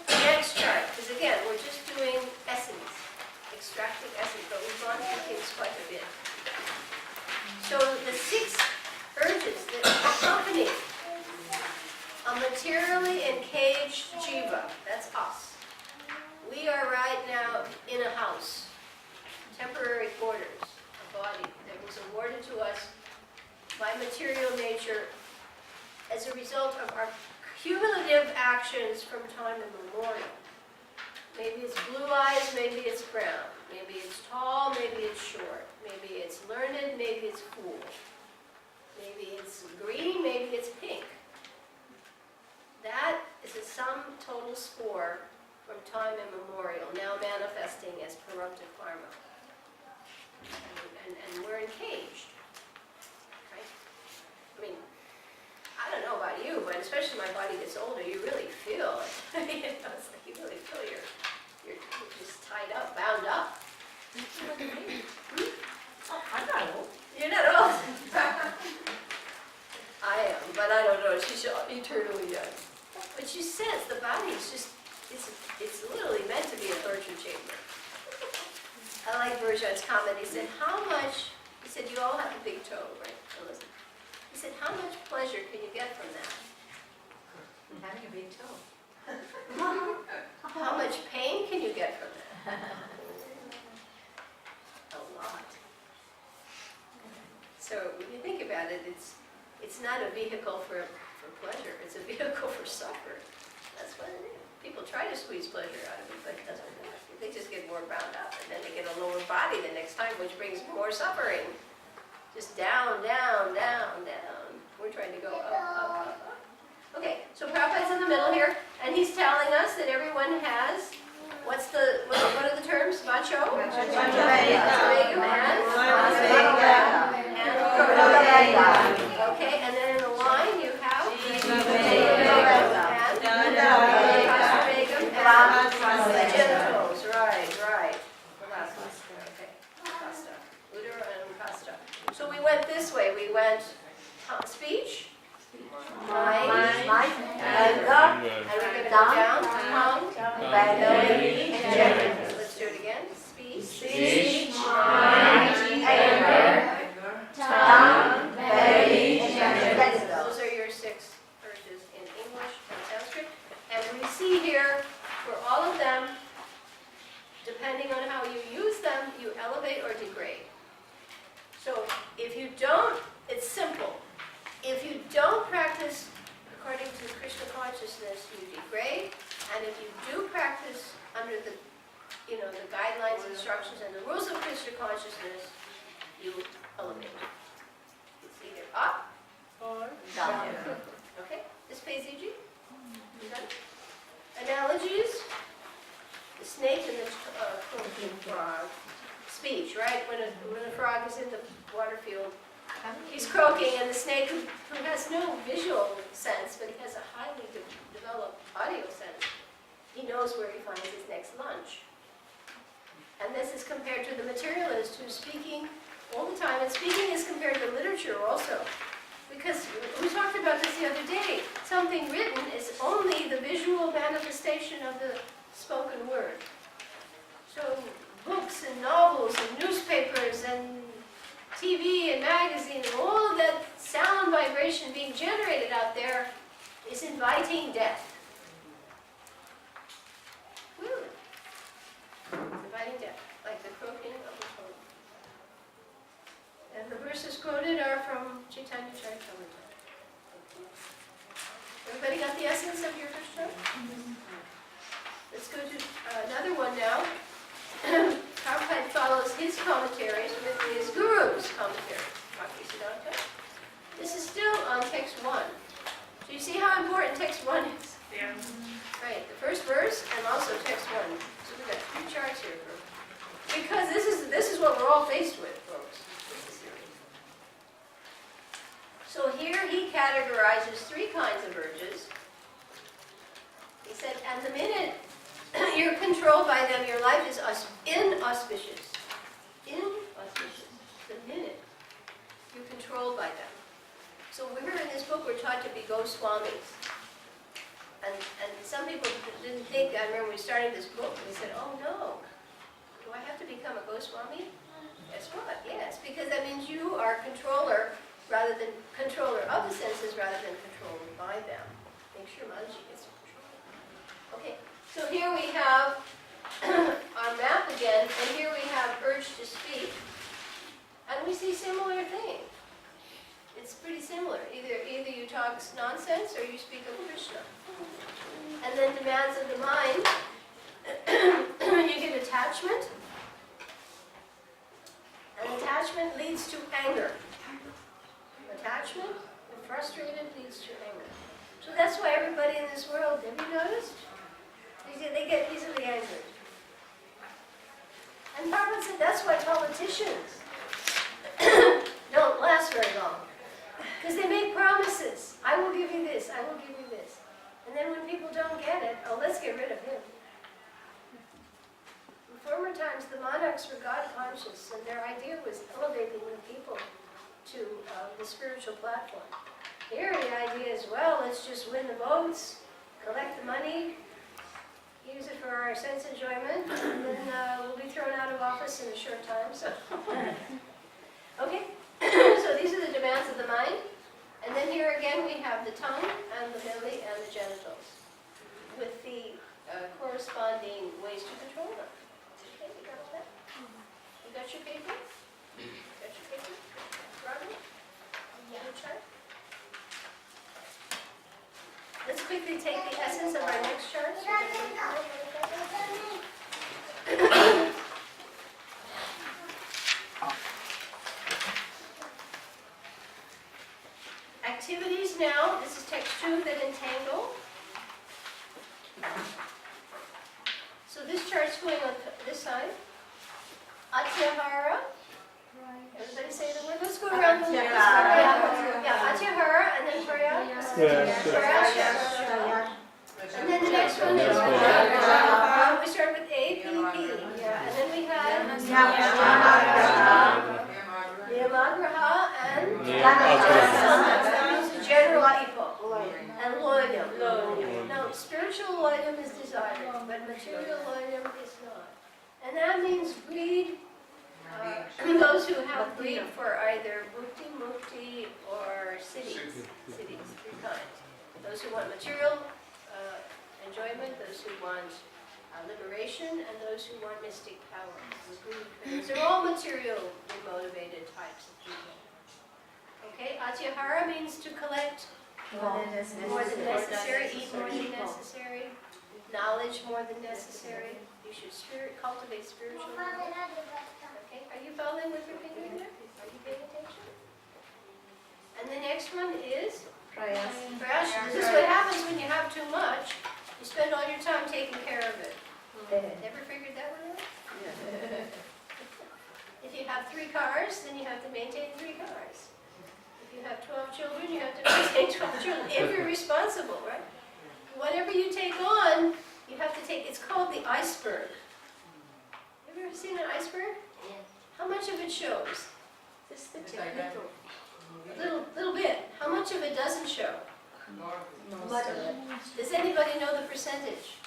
the next chart, because again, we're just doing essence, extracting essence, but we've gone through things quite a bit. So the 6 urges that accompany a materially encaged jiva, that's us. We are right now in a house, temporary quarters, a body that was awarded to us by material nature as a result of our cumulative actions from time immemorial. Maybe it's blue eyes, maybe it's brown, maybe it's tall, maybe it's short, maybe it's learned, maybe it's fool, maybe it's green, maybe it's pink. That is a sum total score from time immemorial, now manifesting as parupta karma. And we're encaged, right? I mean, I don't know about you, but especially my body gets older, you really feel it. It's like you really feel you're just tied up, bound up. I'm not old. You're not old. I am, but I don't know. She's eternally young. But you sense the body is just, it's literally meant to be a torture chamber. I like Virjan's comment. He said, he said, you all have a big toe, right, Elizabeth? He said, how much pleasure can you get from that? Having a big toe. How much pain can you get from that? A lot. So when you think about it, it's not a vehicle for pleasure. It's a vehicle for suffering. That's what it is. People try to squeeze pleasure out of it, but it doesn't work. They just get more bound up, and then they get a lower body the next time, which brings more suffering. Just down, down, down, down. We're trying to go up, up, up, up. Okay, so Prabhupada's in the middle here, and he's telling us that everyone has, what are the terms? Vacho? Vajrayam and okay, and then in the line you have and genitals, right. Okay, Kasta. Udara and Kasta. So we went this way. We went speech, mind, anger, and we're going to go down, tongue, belly, and genitals. Let's do it again. Speech, mind, anger, tongue, belly, and genitals. Those are your 6 urges in English and Sanskrit. And we see here, for all of them, depending on how you use them, you elevate or degrade. So if you don't, it's simple. If you don't practice according to Krishna consciousness, you degrade. And if you do practice under the guidelines, instructions, and the rules of Krishna consciousness, you elevate. It's either up or down. Okay? This page, EG? You done? Analogies? The snake and the croaking frog. Speech, right? When a frog is in the water field, he's croaking, and the snake, who has no visual sense, but he has a highly developed audio sense, he knows where he finds his next lunch. And this is compared to the materialist who's speaking all the time, and speaking is compared to literature also. Because we talked about this the other day. Something written is only the visual manifestation of the spoken word. So books and novels and newspapers and TV and magazine and all of that sound vibration being generated out there is inviting death. Really. are from Chaitanya Charitamrita. Everybody got the essence of your Krishna? Let's go to another one now. Prabhupada follows his commentaries with his guru's commentaries. Bhaktisiddhanta. This is still on text 1. So you see how important text 1 is? Yeah. Right, the first verse and also text 1. So we've got 3 charts here. Because this is what we're all faced with, folks. This is serious. So here he categorizes 3 kinds of urges. He said, and the minute you're controlled by them, your life is inauspicious. Inauspicious. The minute you're controlled by them. So we're in this book, we're taught to be Goswamis. And some people didn't think, I remember we started this book, and they said, oh no, do I have to become a Goswami? Guess what? Yes, because that means you are controller of the senses rather than controlled by them. Make sure Mataji gets control. Okay, so here we have our map again, and here we have urge to speak. And we see similar things. It's pretty similar. Either you talk nonsense or you speak of Krishna. And then demands of the mind, you get attachment. And attachment leads to anger. Attachment, and frustrated, leads to anger. So that's why everybody in this world, have you noticed? They get easily angered. And Prabhupada said that's why politicians don't last very long. Because they make promises. I will give you this, I will give you this. And then when people don't get it, oh, let's get rid of him. In former times, the monarchs were God conscious, and their idea was elevating the people to the spiritual platform. Here the idea is, well, let's just win the votes, collect the money, use it for our sense enjoyment, and then we'll be thrown out of office in a short time. So, okay, so these are the demands of the mind. And then here again we have the tongue and the belly and the genitals with the corresponding ways to control them. Okay, you got that? You got your paper? Got your paper? Robin? Yeah. Your chart? Let's quickly take the essence of our next chart. Activities now, this is text 2 that entangle. So this chart's going on this side. Atyahara. Everybody say the word. Let's go around the list. Yeah, Atyahara and then Prayas. And then the next one is we start with A, P, P. Yeah, and then we have Yamagraha and that means general people. And loyalty. Now, spiritual loyalty is desired, but material loyalty is not. And that means greed. Those who have greed for either mukti or siddhis, 3 kinds. Those who want material enjoyment, those who want liberation, and those who want mystic power. They're all materially motivated types of people. Okay, Atyahara means to collect more than necessary, eat more than necessary, knowledge more than necessary. You should cultivate spiritual knowledge. Okay, are you following with your finger there? Are you paying attention? And the next one is Prayas. This is what happens when you have too much. You spend all your time taking care of it. Never figured that one out? If you have 3 cars, then you have to maintain 3 cars. If you have 12 children, you have to maintain 12 children. If you're responsible, right? Whatever you take on, you have to take, it's called the iceberg. Have you ever seen an iceberg? Yes. How much of it shows? Just the technical. Little bit. How much of it doesn't show? Most of it. Does anybody know the percentage?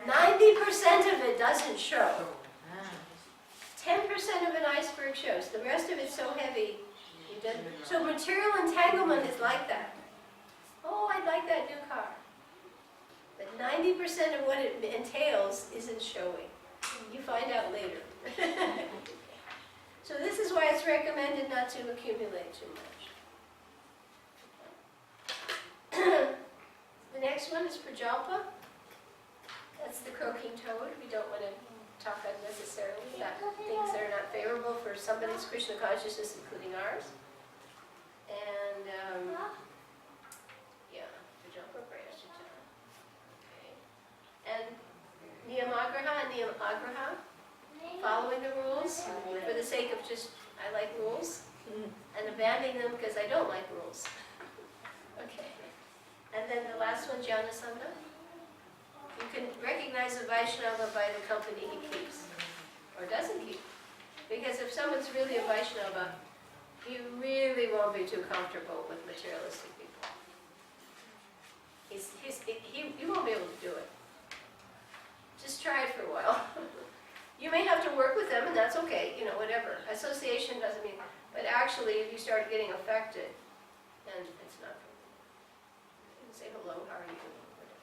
90% of it doesn't show. 10% of an iceberg shows. The rest of it's so heavy. It doesn't. So material entanglement is like that. Oh, I'd like that new car. But 90% of what it entails isn't showing. You find out later. So this is why it's recommended not to accumulate too much. The next one is Prajalpa. That's the croaking toad. We don't want to talk unnecessarily about things that are not favorable for somebody's Krishna consciousness, including ours. And, yeah, Prajalpa Prayasita. Okay. And Niyamagraha and Niyamagraha, following the rules for the sake of just, I like rules, and abandoning them because I don't like rules. Okay. And then the last one, Janasanga. You can recognize a Vaishnava by the company he keeps, or doesn't keep. Because if someone's really a Vaishnava, he really won't be too comfortable with materialistic people. He won't be able to do it. Just try it for a while. You may have to work with them, and that's okay, you know, whatever. Association doesn't mean, but actually, if you start getting affected, then it's not for you. You can say hello, how are you? Whatever.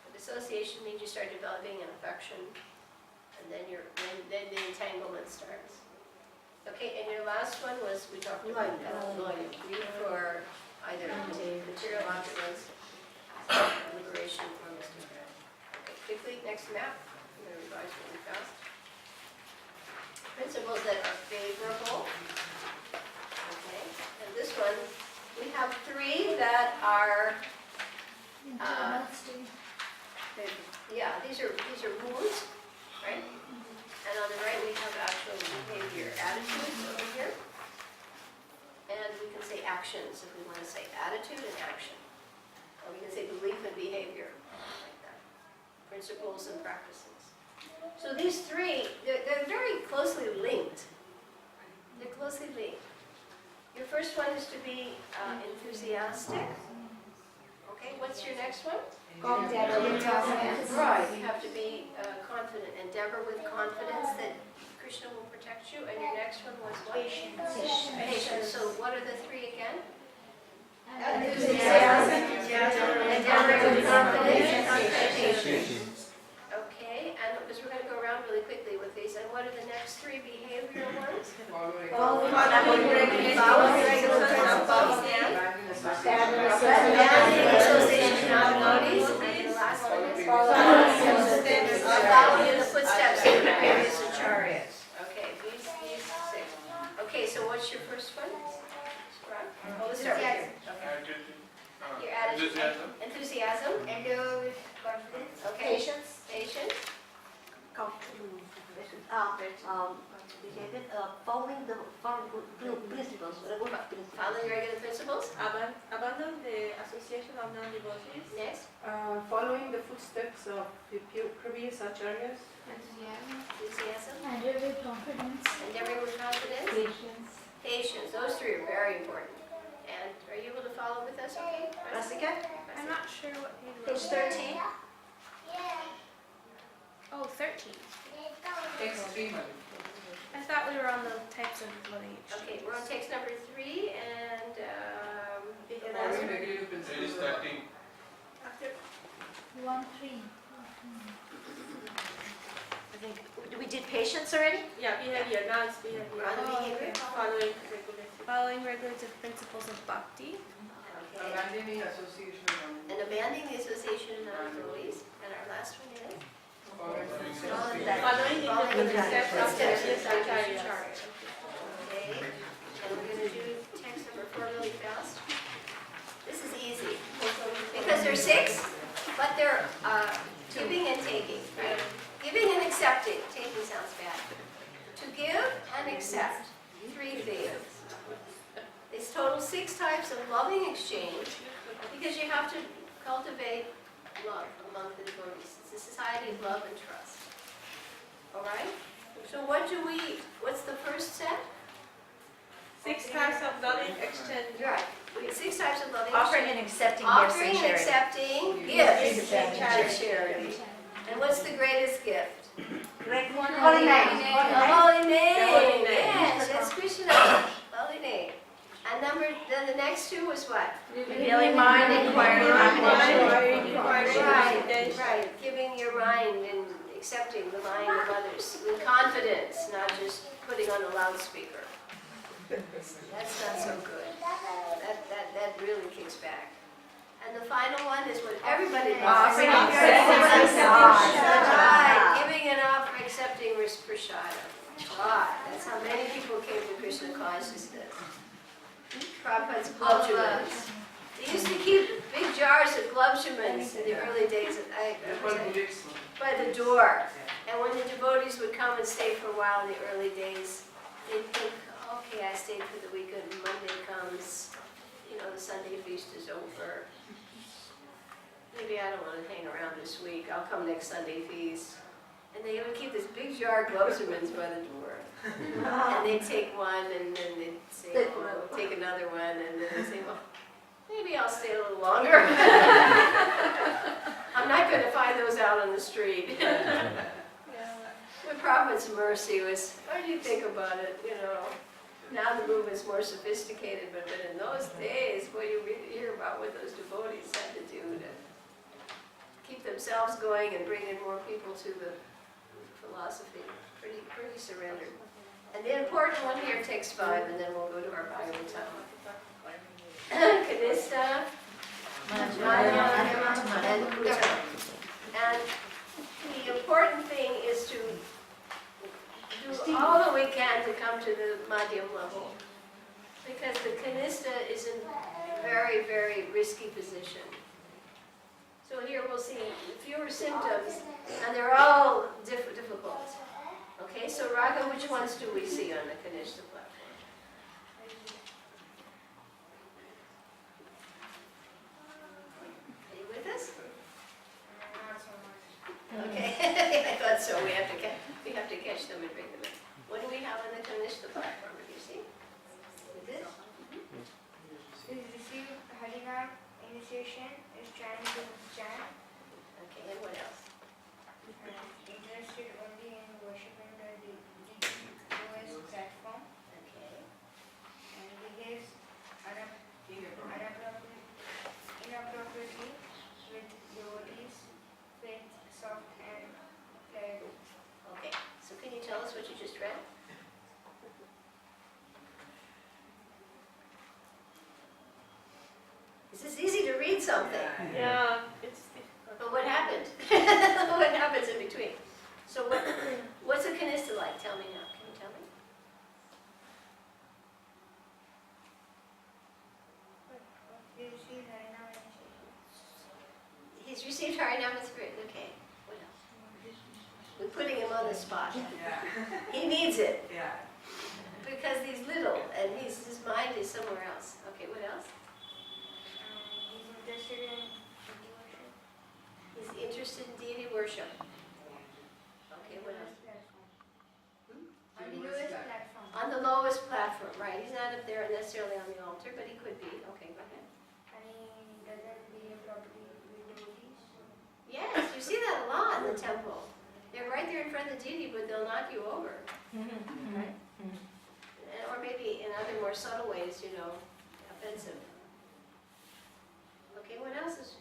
But association means you start developing an affection, and then then the entanglement starts. Okay, and your last one was, we talked about greed for either material opulence, liberation, or mystery. Okay, quickly, next map. I'm going to revise really fast. Principles that are favorable. Okay, and this one, we have 3 that are, yeah, these are moods, right? And on the right we have actual behavior, attitudes over here. And we can say actions if we want to say attitude and action. Or we can say belief and behavior, like that. Principles and practices. So these 3, they're very closely linked. They're closely linked. Your first one is to be enthusiastic. Okay, what's your next one? Right, you have to be confident. Endeavor with confidence that Krishna will protect you. And your next one was what? Patience. So what are the 3 again? Enthusiasm. Endeavor with confidence and patience. Okay, and because we're going to go around really quickly with these. And what are the next 3 behavioral ones? Following regular principles. Abandoning association of devotees. And the last one is following in the footsteps of the previous acharyas. Okay, these 6. Okay, so what's your first one? Oh, let's start with you. Okay. Your attitude. Enthusiasm. Endeavor with confidence. Okay. Patience. Patience. Following the principles, regular principles. Following regular principles. Abandon the association of non-devotees. Next. Following the footsteps of the previous acharyas. Enthusiasm. Endeavor with confidence. Endeavoring with confidence. Patience. Patience. Those 3 are very important. And are you able to follow with us? Okay. Rasika? I'm not sure what page Page 13. Oh, 13. Extremely. I thought we were on the types of loving each. Okay, we're on text number 3 and the last Following one. regular It is principles. 13. After 1-3. I think we did patience already. Yeah, behavior. Now it's behavior. on the behavior. Following regular. Following regulative principles of bhakti. Okay. Abandoning association of And abandoning the association of non-devotees. And our last one is? following Following in the footsteps of previous acharyas. Okay. And we're going to do text number 4 really fast. This is easy. Because there are 6, but they're giving and taking, right? Giving and accepting. Taking sounds bad. To give and accept. 3 things. It's total 6 types of loving exchange because you have to cultivate love among the devotees. It's a society of love and trust. All right? So what's the first set? 6 types of loving exchange. Right. We have 6 types of loving Offering exchange. and accepting gifts Offering and and charity. accepting gifts and charity. And what's the greatest gift? Holy name. The holy name. holy name. Yes, that's Krishna. Holy name. And then the next 2 was what? Revealing mind, inquiring, Right, imagination. right. Giving your mind and accepting the mind of others with confidence, not just putting on a loudspeaker. That's not so good. That really kicks back. And the final one is what everybody loves. Offering up prasad. Right, giving it up, accepting prasada. God, that's how many people came to Krishna consciousness. Prabhupada's globulins. They used to keep big jars of globulins in the early days by the door. And when the devotees would come and stay for a while in the early days, they'd think, okay, I stayed for the weekend, Monday comes, the Sunday feast is over. Maybe I don't want to hang around this week, I'll come next Sunday feast. And they would keep this big jar of globulins by the door. And they'd take one, and then they'd say, oh, we'll take another one, and then they'd say, well, maybe I'll stay a little longer. I'm not going to find those out on the street. But Prabhupada's mercy was, what do you think about it, Now the movement's more sophisticated, but in those days, boy, you really hear about what those devotees had to do to keep themselves going and bring in more people to the philosophy. Pretty surrendered. And the important one here takes 5, and then we'll go to our Bhagavatam. Kanista, Madhyama, and Uttam. And the important thing is to do all that we can to come to the Madhyam level. Because the Kanista is in a very, very risky position. So here we'll see fewer symptoms, and they're all difficult. Okay, so Raga, which ones do we see on the Kanishta platform? Are you with us? Okay, I thought so. We have to catch them and bring them in. What do we have on the Kanishta platform? Do you see? With this? Is receive Harinam initiation, is trying to chant, Okay, and what else? interested only in worshipping the lowest platform, Okay. and behaves inappropriately with devotees, faith, soft and pliable. Okay, so can you tell us what you just read? This is easy to read something. Yeah, it's difficult. But what happened? What happens in between? So what's a kanista like? Tell me now. Can you tell me? You receive Harinam initiation. He's received Harinam, it's great. Okay, what else? We're putting him on the spot. He needs it because he's little and his mind is somewhere else. Okay, what else? He's interested in deity worship. He's interested in deity worship. Okay, what else? On the lowest platform. On the lowest platform, right. He's not up there necessarily on the altar, but he could be. Okay, go ahead. And he doesn't behave properly with devotees. Yes, you see that a lot in the temple. They're right there in front of the deity, but they'll knock you over. Right? Or maybe in other more subtle ways, offensive. Okay, what else is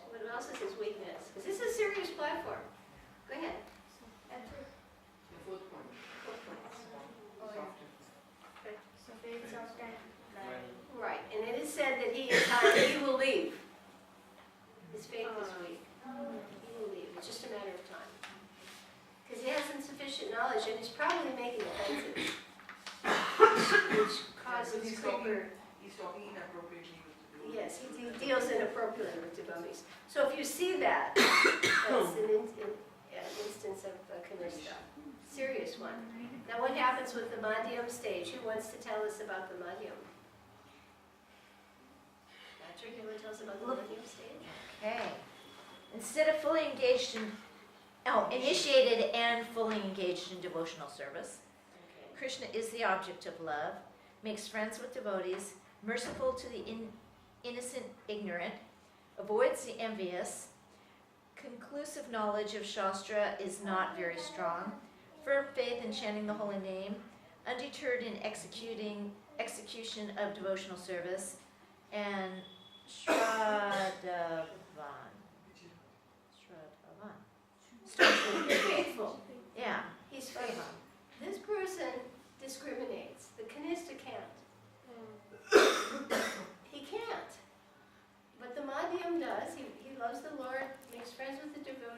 his weakness? Because this is a serious platform. Go ahead. That's it. Oh, yeah. So faith, soft and pliable. Right, and it is said that he will leave. His faith is weak. He will leave. It's just a matter of time. Because he has insufficient knowledge, and he's probably making offenses, which causes He's quicker. talking inappropriately with the devotees. Yes, he deals inappropriately with devotees. So if you see that, that's an instance of kanista. Serious one. Now what happens with the Madhyam stage? Who wants to tell us about the Madhyam? Patrick, you want to tell us about the Madhyam stage? Okay. Instead of initiated and fully engaged in devotional service, Okay. Krishna is the object of love, makes friends with devotees, merciful to the innocent ignorant, avoids the envious, conclusive knowledge of Shastra is not very strong, firm faith in chanting the holy name, undeterred in execution of devotional service, and Shraddhavan. Faithful.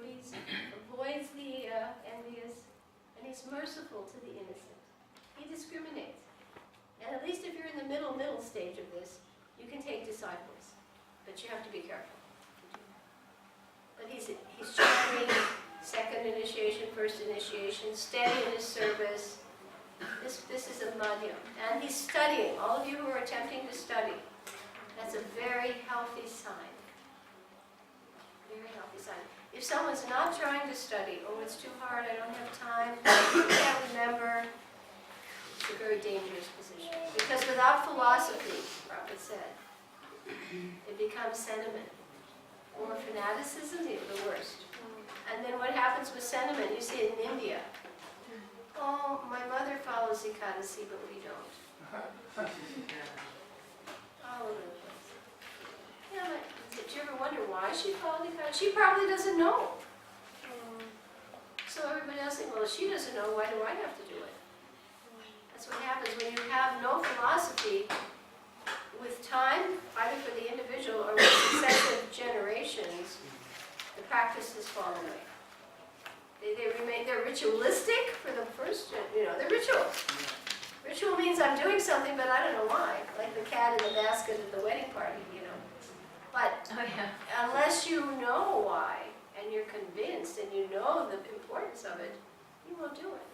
devotees, avoids the envious, and he's merciful to the innocent. He discriminates. And at least if you're in the middle stage of this, you can take disciples, but you have to be careful. But he's chanting second initiation, first initiation, steady in his service. This is a madhyam. And he's studying. All of you who are attempting to study, that's a very healthy sign. Very healthy sign. If someone's not trying to study, oh, it's too hard, I don't have time, I can't remember, it's a very dangerous position. Because without philosophy, Prabhupada said, it becomes sentiment. Or fanaticism, the worst. And then what happens with sentiment, you see it in India. Oh, my mother follows Ekadasi, but we don't. All over the place. Yeah, but did you ever wonder why she followed Ekadasi? She probably doesn't know. So everybody else thinks, well, if she doesn't know, why do I have to do it? That's what happens when you have no philosophy. With time, either for the individual or with successive generations, the practices fall away. They're ritualistic for the first, they're rituals. Ritual means I'm doing something, but I don't know why. Like the cat in the basket at the wedding party, But unless you know why, and you're convinced, and you know the importance of it, you won't do it.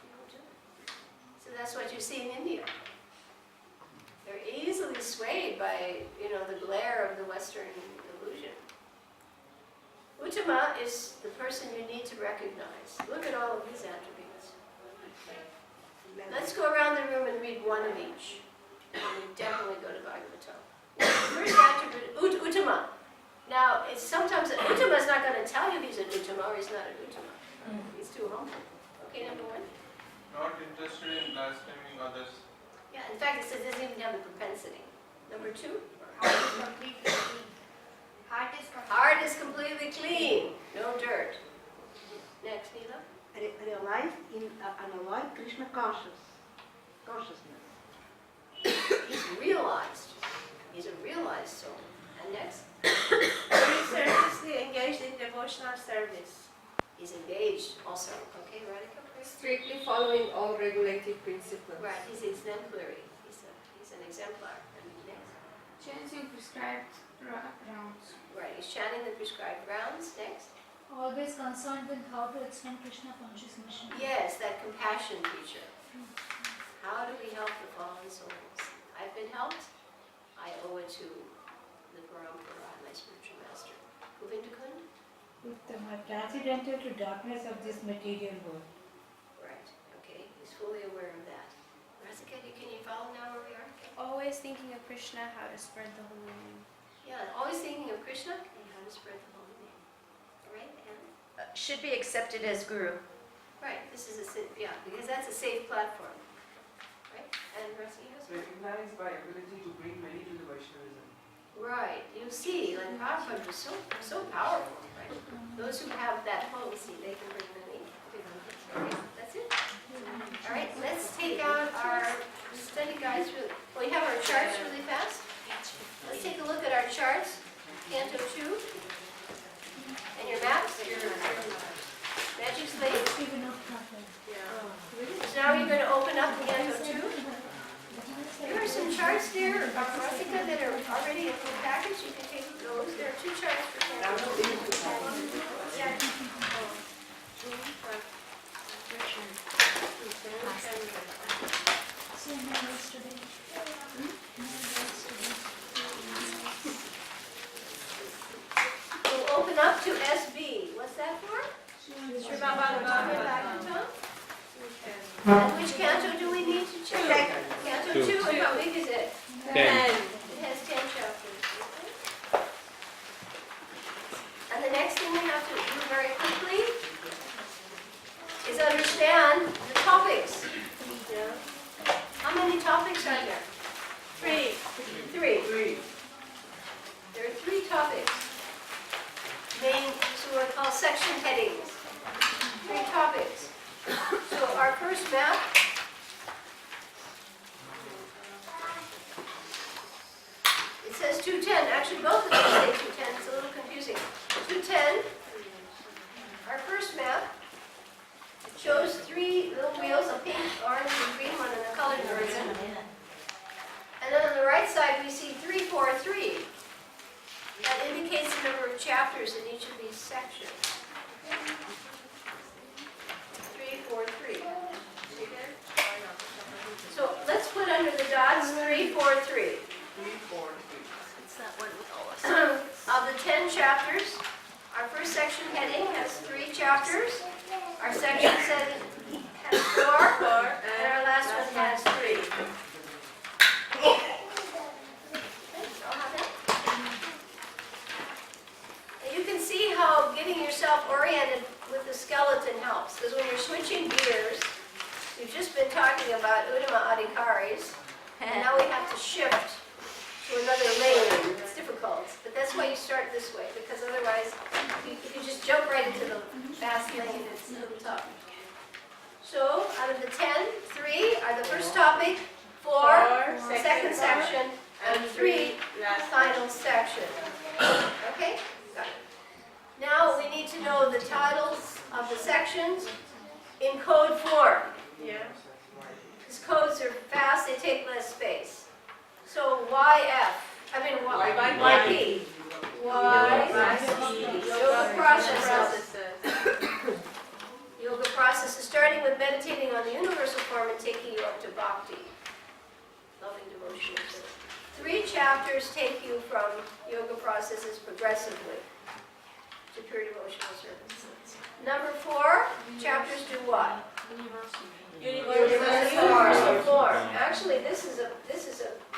You won't do it. So that's what you see in India. They're easily swayed by, the glare of the Western illusion. Uttama is the person you need to recognize. Look at all of these attributes. Let's go around the room and read one of each. And we definitely go to Bhagavatam. First attribute, Uttama. Now, it's sometimes Uttama is not going to tell you he's an Uttama or he's not an Uttama. He's too humble. Okay, number one. Not interested in blaspheming others. Yeah, in fact, it says it doesn't even have the propensity. Number two. Heart is completely clean. No dirt. Next, Neela. Realize in NOI Krishna consciousness. He's realized. He's a realized soul. And next. Very seriously engaged in devotional service. He's engaged also. Okay, Radhika, please. Strictly following all regulative principles. Right, he's exemplary. He's an exemplar. And next. Chanting prescribed rounds. Right, he's chanting the prescribed rounds. Next. Always concerned with how to extend Krishna conscious mission. Yes, that compassion feature. How do we help the fallen souls? I've been helped. I owe it to the Parampara, my spiritual master. Govindakund? Uttama, transcendental to darkness of this material world. Right, okay, he's fully aware of that. Rasika, can you follow now where we are? Always thinking of Krishna, how to spread the holy name. Yeah, always thinking of Krishna and how to spread the holy name. All right, and? Should be accepted as guru. Right, this is because that's a safe platform. Right, and Rasika? Recognized by ability to bring many to the Vaishnavism. Right, you see, like Prabhupada was so powerful, right? Those who have that potency, they can bring many. Okay, that's it. All right, let's take out our study guides really. We have our charts really fast. Let's take a look at our charts. Canto 2. And your maps, your magic slate. So now you're going to open up Canto 2. There are some charts there, Rasika, that are already in the package. You can take those. There are 2 charts for Canto 2. We'll open up to SB. What's that for? Srimad Bhagavatam. And which canto do we need to check? Canto 2. And how big is it? 10. It has 10 chapters. And the next thing we have to do very quickly is understand the topics. How many topics are there? 3. There are 3 topics. So we're called section headings. 3 topics. So our first map it says 210. Actually, both of them say 210. 210, it's a little confusing. 210, our first map, shows 3 little wheels, a pink, orange, and green one in the colored version. And then on the right side, we see 343. That indicates the number of chapters in each of these sections. 343. See there? So let's put under the dots 343. 3, 4, 3. It's that one with all this. Of the 10 chapters, our first section heading has 3 chapters. Our section heading has 4, and our last one has 3. All have that? And you can see how getting yourself oriented with the skeleton helps, because when you're switching gears, we've just been talking about Uddhama Adhikaris, and now we have to shift to another lane. It's difficult, but that's why you start this way, because otherwise, if you just jump right into the fast lane, it's a little tough. So, out of the 10, 3 are the first topic, 4, second section, and 3, final section. Okay? Got it. Now we need to know the titles of the sections in code form. Yeah. Because codes are fast, they take less space. So YP. Yoga processes. Yoga processes, starting with meditating on the universal form and taking you up to bhakti, loving devotional service. 3 chapters take you from yoga processes progressively to pure devotional service. Number 4, chapters do what? Universal form. Actually, this is a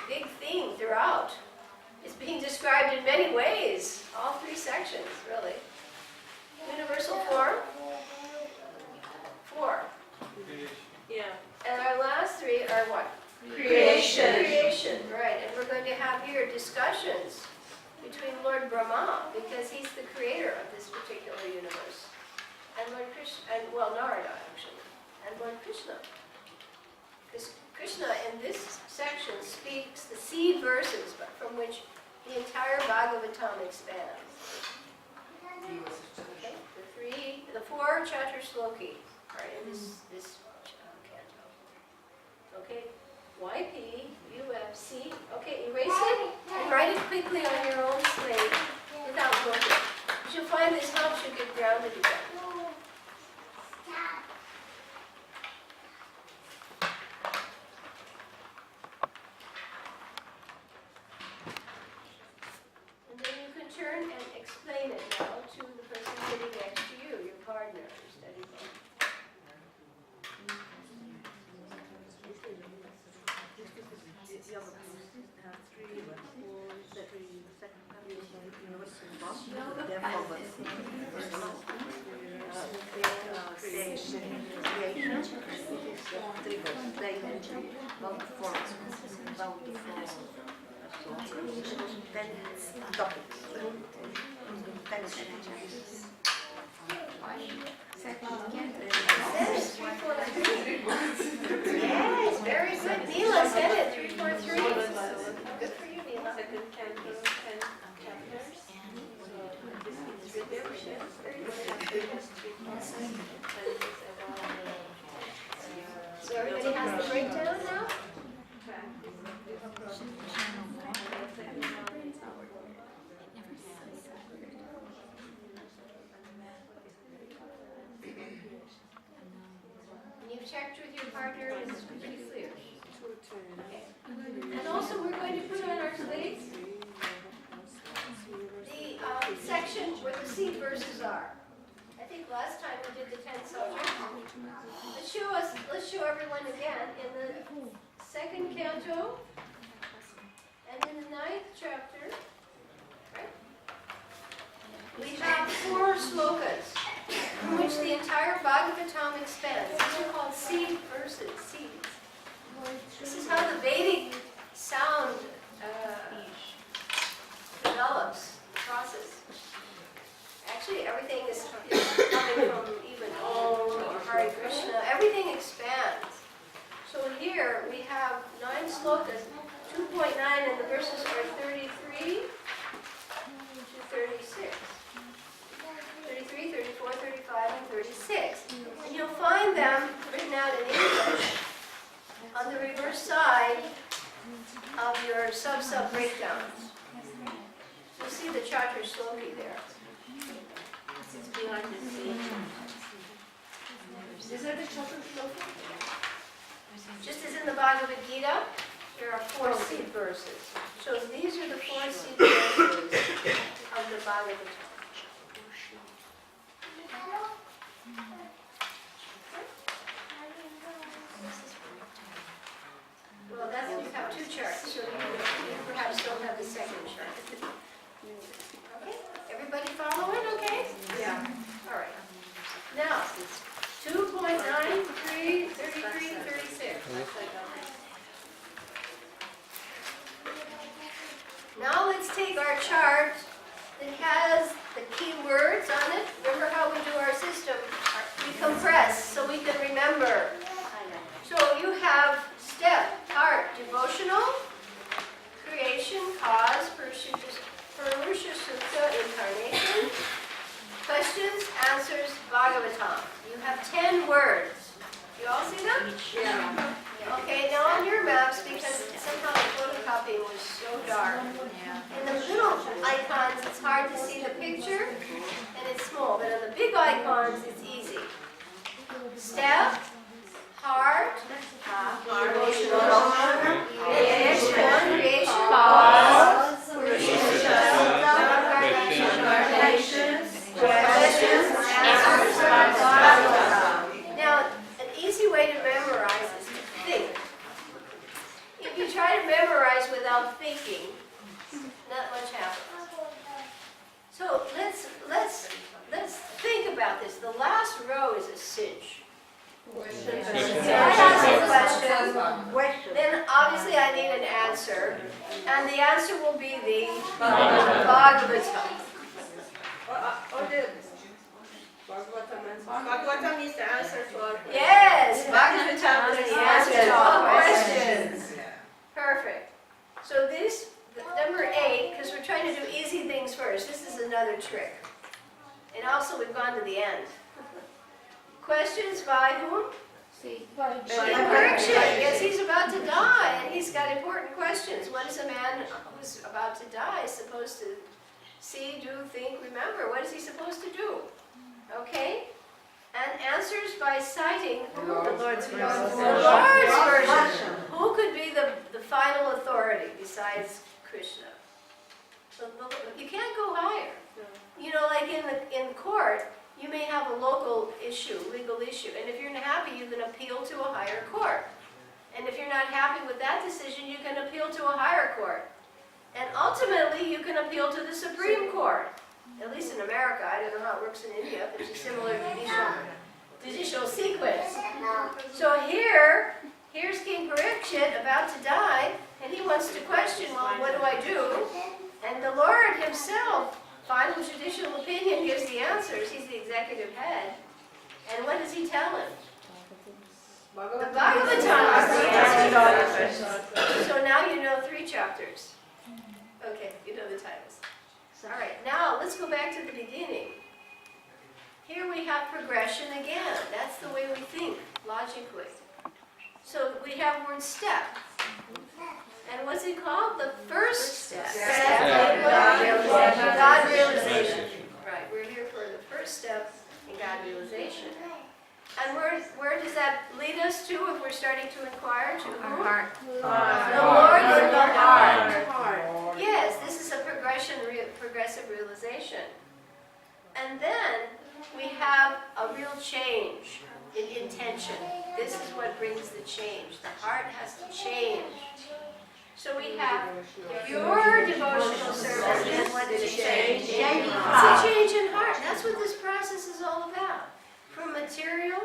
big theme throughout. It's being described in many ways. All 3 sections, really. Universal form. 4. Yeah. And our last 3 are what? Creation. Creation, right. And we're going to have here discussions between Lord Brahma, because he's the creator of this particular universe, and Lord Krishna, and Narada actually, and Lord Krishna. Because Krishna in this section speaks the seed verses from which the entire Bhagavatam expands. Okay? The 4 chatur sloki are in this canto. Okay? YP, UFC. Okay, erase it and write it quickly on your own slate without looking. You should find this helps you get grounded again. And then you can turn and explain it now to the person sitting next to you, your partner, your study partner. Yes, very good. Neela said it, 343. Good for you, Neela. Second canto, 10 chapters. So this is redemption. So everybody has the breakdown now? You've checked with your partner and it's pretty clear. Okay. And also we're going to put on our slates the section where the seed verses are. I think last time we did the 10 subjects. Let's show everyone again in the 2nd canto and in the 9th chapter. Right? We have 4 slokas from which the entire Bhagavatam expands. These are called seed verses, seeds. This is how the Vedic sound develops, the process. Actually, everything is coming from even Om or Hare Krishna. Everything expands. So here we have 9 slokas, 2.9, and the verses are 33 to 36. 33, 34, 35, and 36. And you'll find them written out in English on the reverse side of your sub-sub breakdowns. You'll see the Chatra Shloki there. It's behind this page. Is that the chocolate shloka? Just as in the Bhagavad Gita, there are 4 seed verses. So these are the 4 seed verses of the Bhagavatam. Well, that's, you have 2 charts, so you perhaps don't have the second chart. Okay, everybody follow it, okay? Yeah. All right. Now, 2.93, 33, 36. Now let's take our chart that has the key words on it. Remember how we do our system? We compress so we can remember. So you have step, heart, devotional, creation, cause, Purusha Sutta, incarnation, questions, answers, Bhagavatam. You have 10 words. You all see them? Yeah. Okay, now on your maps, because somehow the photocopying was so dark, in the little icons, it's hard to see the picture, and it's small, but on the big icons, it's easy. Step, heart, devotional, creation, cause, questions, answers, now, an easy way to memorize is to think. If you try to memorize without thinking, not much happens. So let's think about this. The last row is a cinch. If I ask a question, then obviously I need an answer, and the answer will be the Bhagavatam. Or the Bhagavatam is the answer to our question. Yes, Bhagavatam is the answer to all questions. Perfect. So this, number 8, because we're trying to do easy things first, this is another trick. And also we've gone to the end. Questions by whom? Correction. Yes, he's about to die, and he's got important questions. What is a man who's about to die supposed to see, do, think, remember? What is he supposed to do? Okay? And answers by citing who? The Lord's Version. The Lord's Version. Who could be the final authority besides Krishna? You can't go higher. You know, like in court, you may have a local issue, legal issue, and if you're not happy, you can appeal to a higher court. And if you're not happy with that decision, you can appeal to a higher court. And ultimately, you can appeal to the Supreme Court. At least in America, I don't know how it works in India, there's a similar judicial sequence. So here's King Parikshit about to die, and he wants to question, well, what do I do? And the Lord himself, final judicial opinion, gives the answers. He's the executive head. And what does he tell him? The Bhagavatam is the answer. So now you know 3 chapters. Okay, you know the titles. All right, now let's go back to the beginning. Here we have progression again. That's the way we think, logically. So we have word step. And what's it called? The first step. God realization. Right, we're here for the first step in God realization. And where does that lead us to if we're starting to inquire? To whom? Our heart. The Lord in the heart. Yes, this is a progressive realization. And then we have a real change in intention. This is what brings the change. The heart has to change. So we have your devotional service, and what is a change in heart? It's a change in heart. That's what this process is all about. From material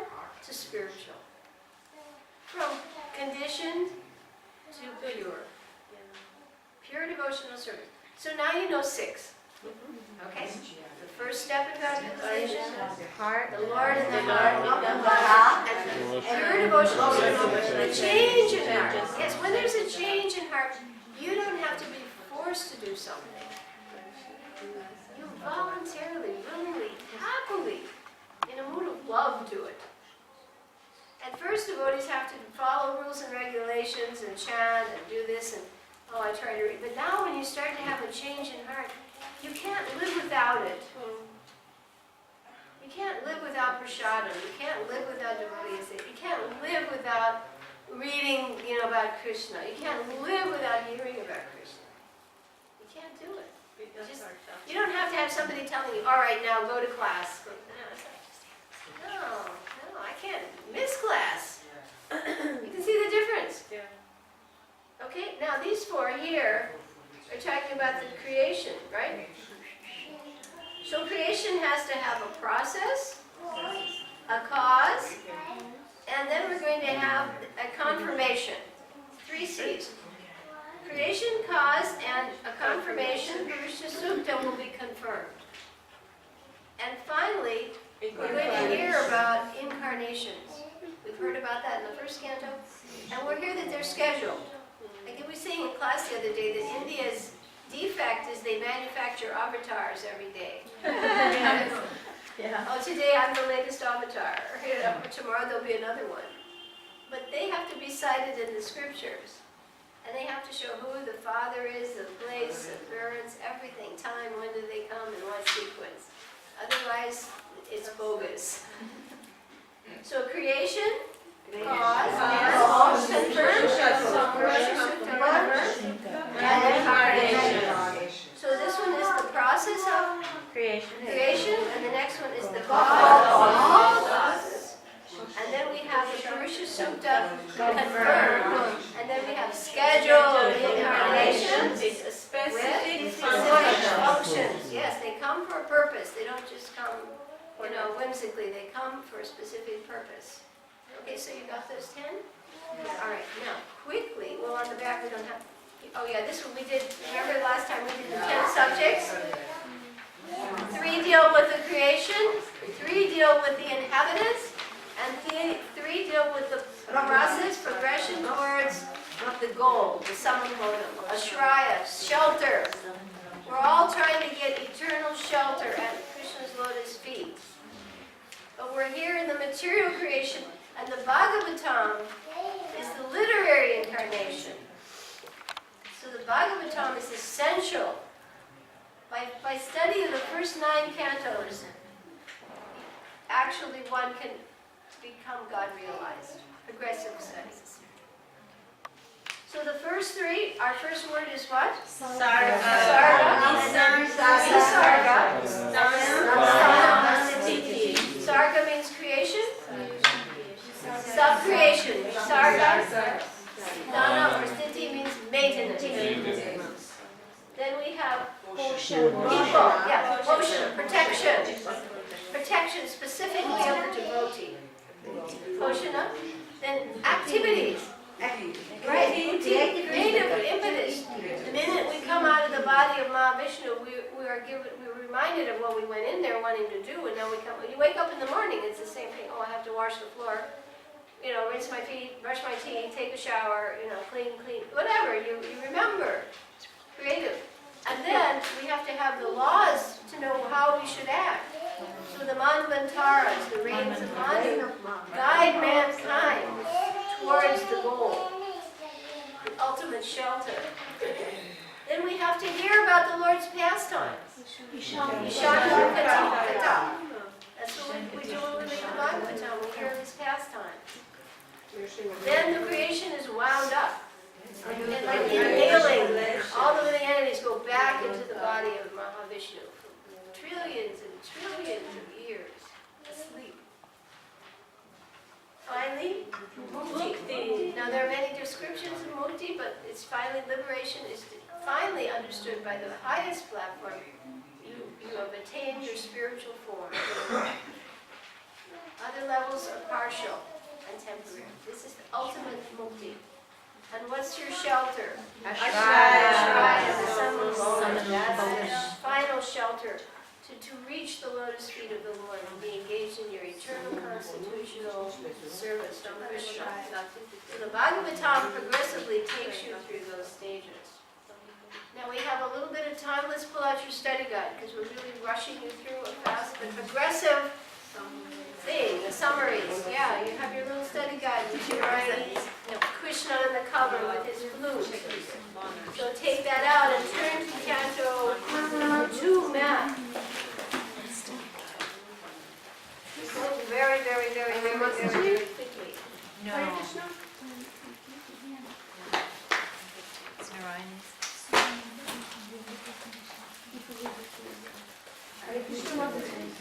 to spiritual. From conditioned to pure. Pure devotional service. So now you know 6. Okay? The first step in God realization, heart, the Lord in the heart, and pure devotional service. The change in heart. Yes, when there's a change in heart, you don't have to be forced to do something. You voluntarily, willingly, happily, in a mood of love do it. At first, devotees have to follow rules and regulations and chant and do this and, oh, I try to read. But now when you start to have a change in heart, you can't live without it. You can't live without prasadam. You can't live without devotees. You can't live without reading, about Krishna. You can't live without hearing about Krishna. You can't do it. You don't have to have somebody telling you, all right, now go to class. No, I can't miss class. You can see the difference. Okay, now these four here are talking about the creation, right? So creation has to have a process, a cause, and then we're going to have a confirmation. 3 C's. Creation, cause, and a confirmation. Purusha Sukta will be confirmed. And finally, we're going to hear about incarnations. We've heard about that in the first canto. And we're here that they're scheduled. Like we were saying in class the other day that India's defect is they manufacture avatars every day. Yeah. Oh, today I'm the latest avatar. Tomorrow there'll be another one. But they have to be cited in the scriptures. And they have to show who the Father is, the place, occurrence, everything, time, when do they come, and what sequence. Otherwise, it's bogus. So creation, cause, confirmed, and incarnation. So this one is the process of creation, and the next one is the cause of all causes. And then we have the Purusha Sukta confirmed, and then we have scheduled incarnations with specific functions. Yes, they come for a purpose. They don't just come, whimsically. They come for a specific purpose. Okay, so you got those 10? All right, now, quickly, well, on the back we don't have, oh yeah, this one we did, remember last time we did the 10 subjects? 3 deal with the creation, 3 deal with the inhabitants, and 3 deal with the process, progression towards the goal, the samadhodam, ashraya, shelter. We're all trying to get eternal shelter at Krishna's lotus feet. But we're here in the material creation, and the Bhagavatam is the literary incarnation. So the Bhagavatam is essential. By studying the first 9 cantos, actually one can become God realized. Progressive studies. So the first 3, our first word is what? Sarga. Sarga means creation. Sub-creation. Sarga. Dana or Sthiti means maintenance. Then we have people. Yeah, Poshana, protection. Protection specifically of the devotee. Poshana. Then activities. Right, creative impetus. The minute we come out of the body of Mahavishnu, we were reminded of what we went in there wanting to do, and now when you wake up in the morning, it's the same thing. Oh, I have to wash the floor, rinse my feet, brush my teeth, take a shower, clean, whatever. You remember, creative. And then we have to have the laws to know how we should act. So the manvantaras, the reins of Manu, guide mankind towards the goal, the ultimate shelter. Then we have to hear about the Lord's pastimes. Ishana Kata. That's what we do when we read the Bhagavatam. We hear his pastimes. Then the creation is wound up. And like inhaling, all the living entities go back into the body of Mahavishnu for trillions and trillions of years asleep. Finally, mukti. Now there are many descriptions of mukti, but it's finally liberation is finally understood by the highest platform. You have attained your spiritual form. Other levels are partial and temporary. This is the ultimate mukti. And what's your shelter? Ashraya, the final shelter to reach the lotus feet of the Lord and be engaged in your eternal constitutional service to Krishna. So the Bhagavatam progressively takes you through those stages. Now we have a little bit of time. Let's pull out your study guide because we're really rushing you through a fast but aggressive thing, the summaries. Yeah, you have your little study guide with your writings. Krishna on the cover with his flute. So take that out and turn to Canto 2 map. Go very, very, very, very, very, very quickly. No. Hare Krishna. It's Narayan's. Hare Krishna was his name.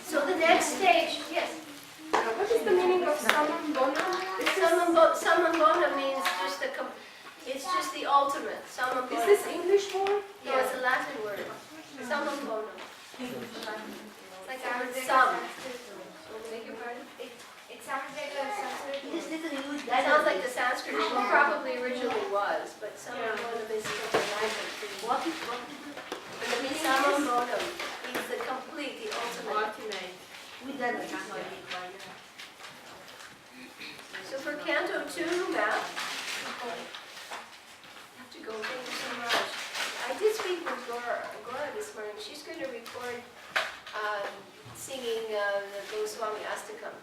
So the next stage, yes. What is the meaning of Samam Bona? Samambona means just it's just the ultimate. Samambona. Is this English word? No, it's a Latin word. Samambona. Like I was like Some. a Beg your pardon? it sounds like a Sanskrit. That sounds like the Sanskrit. It probably originally was, but Samambona is the Latin. Samambona means the complete, the ultimate. So for Canto 2 map, I have to go, thank you so much. I did speak with Gora this morning. She's going to record singing the Goswami Astakam.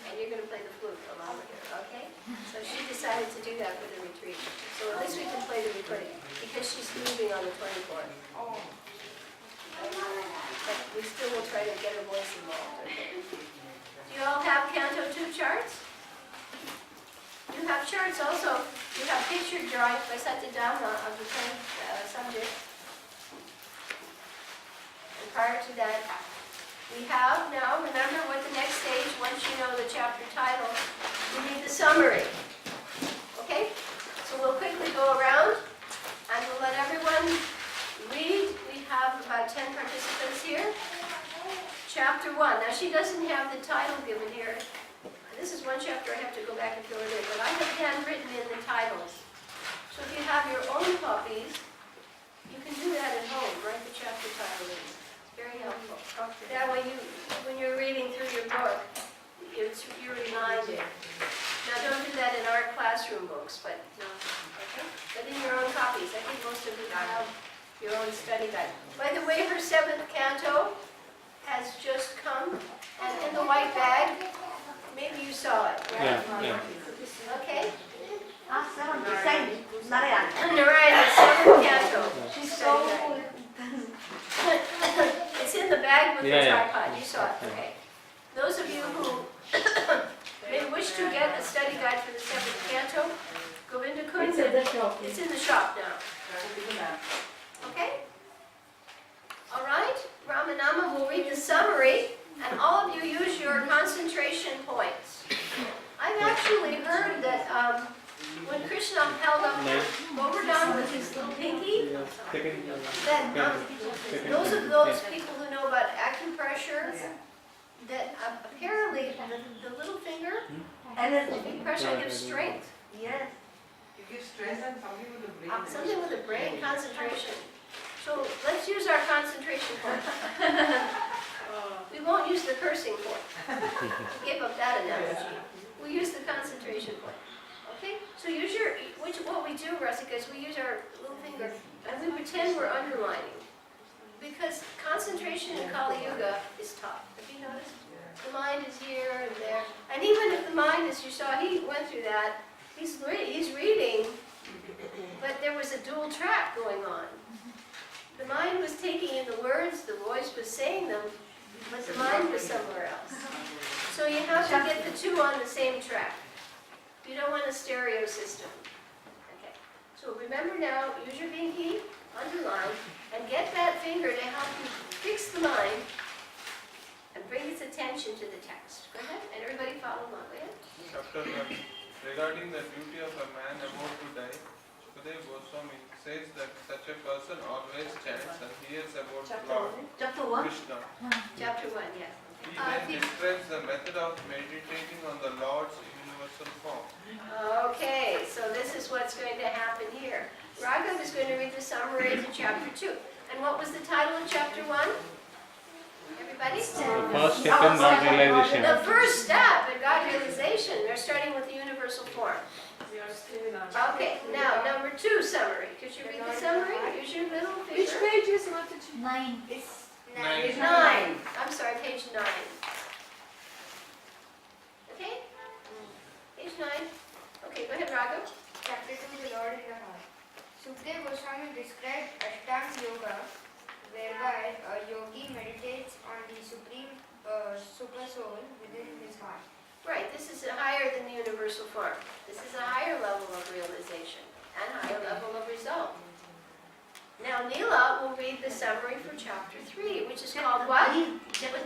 And you're going to play the flute along with her, okay? So she decided to do that for the retreat. So at least we can play the recording because she's leaving on the 24th. But we still will try to get her voice involved, okay? Do you all have Canto 2 charts? You have charts also. You have picture drawings by Satyadhamma of the same subject. And prior to that, we have now, remember what the next stage, once you know the chapter title, you need the summary. Okay? So we'll quickly go around and we'll let everyone read. We have about 10 participants here. Chapter 1. Now she doesn't have the title given here. This is one chapter I have to go back and fill it in, but I have handwritten in the titles. So if you have your own copies, you can do that at home, write the chapter title in. It's very helpful. That way when you're reading through your book, you're reminded. Now don't do that in our classroom books, but okay? But in your own copies. I think most of you have your own study guide. By the way, her 7th canto has just come, and in the white bag, maybe you saw it, right? Yeah. Okay? Narayan. Narayan, 7th canto. She's so It's in the bag with the Yeah. tripod. You saw it, okay. Those of you who may wish to get a study guide for the 7th canto, go into It's at Kundan. the shop. It's in the shop now. Okay? All right, Ramanama will read the summary, and all of you use your concentration points. I've actually heard that when Krishna held up Govardhan with his little pinky, that those of those people who know about acupressure, that apparently the little finger, pressure gives strength. Yes. You give stress and something with the brain. Something with the brain concentration. So let's use our concentration point. We won't use the cursing point. Give up that analogy. We use the concentration point. Okay? So use what we do, Rasika, is we use our little finger and we pretend we're underlining. Because concentration in Kali Yuga is tough. Have you noticed? The mind is here and there. And even if the mind, as you saw, he went through that, he's reading, but there was a dual track going on. The mind was taking in the words, the voice was saying them, but the mind was somewhere else. So you have to get the two on the same track. You don't want a stereo system. Okay. So remember now, use your pinky, underline, and get that finger to help you fix the mind and bring its attention to the text. Go ahead, and everybody follow along. Go ahead. Chapter 1. Regarding the duty of a man about to die, Sukadeva Goswami says that such a person always chants and hears about Lord Krishna. Chapter 1, yes. He then describes the method of meditating on the Lord's universal form. Okay, so this is what's going to happen here. Raghav is going to read the summary to chapter 2. And what was the title of chapter 1? Everybody everybody? The first step in God realization. The first step in God realization, they're starting with the universal form. We are still on. Okay, now number 2, summary. Could you read the summary? Use your little Which finger. page is Mataji? 9. It's Nine. 9. I'm sorry, page 9. Okay? Page 9. Okay, go ahead, Raghav. Chapter 2, the Lord in the Heart. Sukdev Goswami described Ashtanga Yoga, whereby a yogi meditates on the supreme super soul within his heart. Right, this is higher than the universal form. This is a higher level of realization and higher level of result. Now Neela will read the summary for chapter 3, which is called what?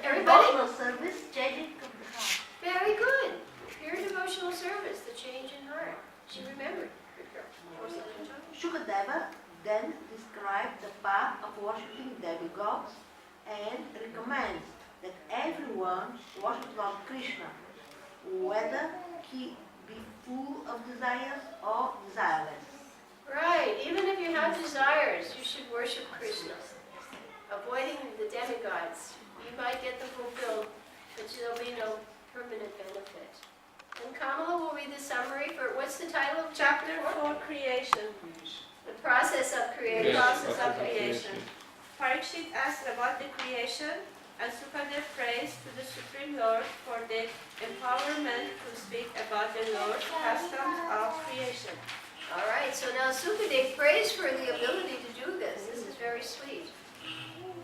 Everybody? service, changing of the heart. Very good. Pure devotional service, the change in heart. She remembered. Shukadeva then described the path of worshipping demigods and recommends that everyone worship Lord Krishna, whether he be full of desires or desireless. Right, even if you have desires, you should worship Krishna. Avoiding the demigods. You might get them fulfilled, but there'll be no permanent benefit. And Kamala will read the summary for, what's the title of chapter 4? Creation. The process of creation. Process of creation. Parikshit asked about the creation, and Sukadev prays to the Supreme Lord for the empowerment to speak about the Lord's customs of creation. All right, so now Sukadev prays for the ability to do this. This is very sweet.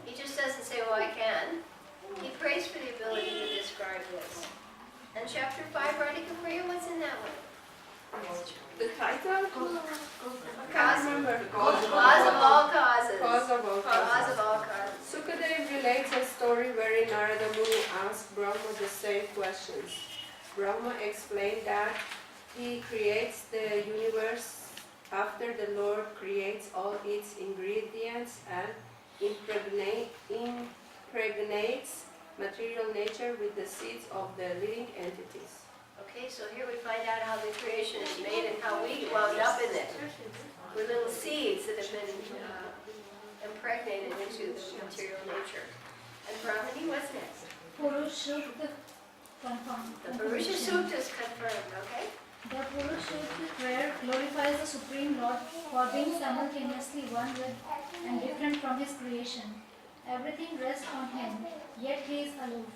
He just doesn't say, well, I can. He prays for the ability to describe this. And chapter 5, Radhika Priya, what's in that one? The title? Cause, remember. cause of all causes. Cause of all Cause causes. of all causes. Sukadev relates a story wherein Narada Muni asked Brahma the same questions. Brahma explained that he creates the universe after the Lord creates all its ingredients and impregnates material nature with the seeds of the living entities. Okay, so here we find out how the creation is made and how we wound up in it. We're little seeds that have been impregnated into the material nature. And Brahmani, what's next? Purushukta confirmed. The Purusha Sukta is confirmed, okay? The Purushukta prayer glorifies the Supreme Lord for being simultaneously one with and different from his creation. Everything rests on him, yet he is aloof.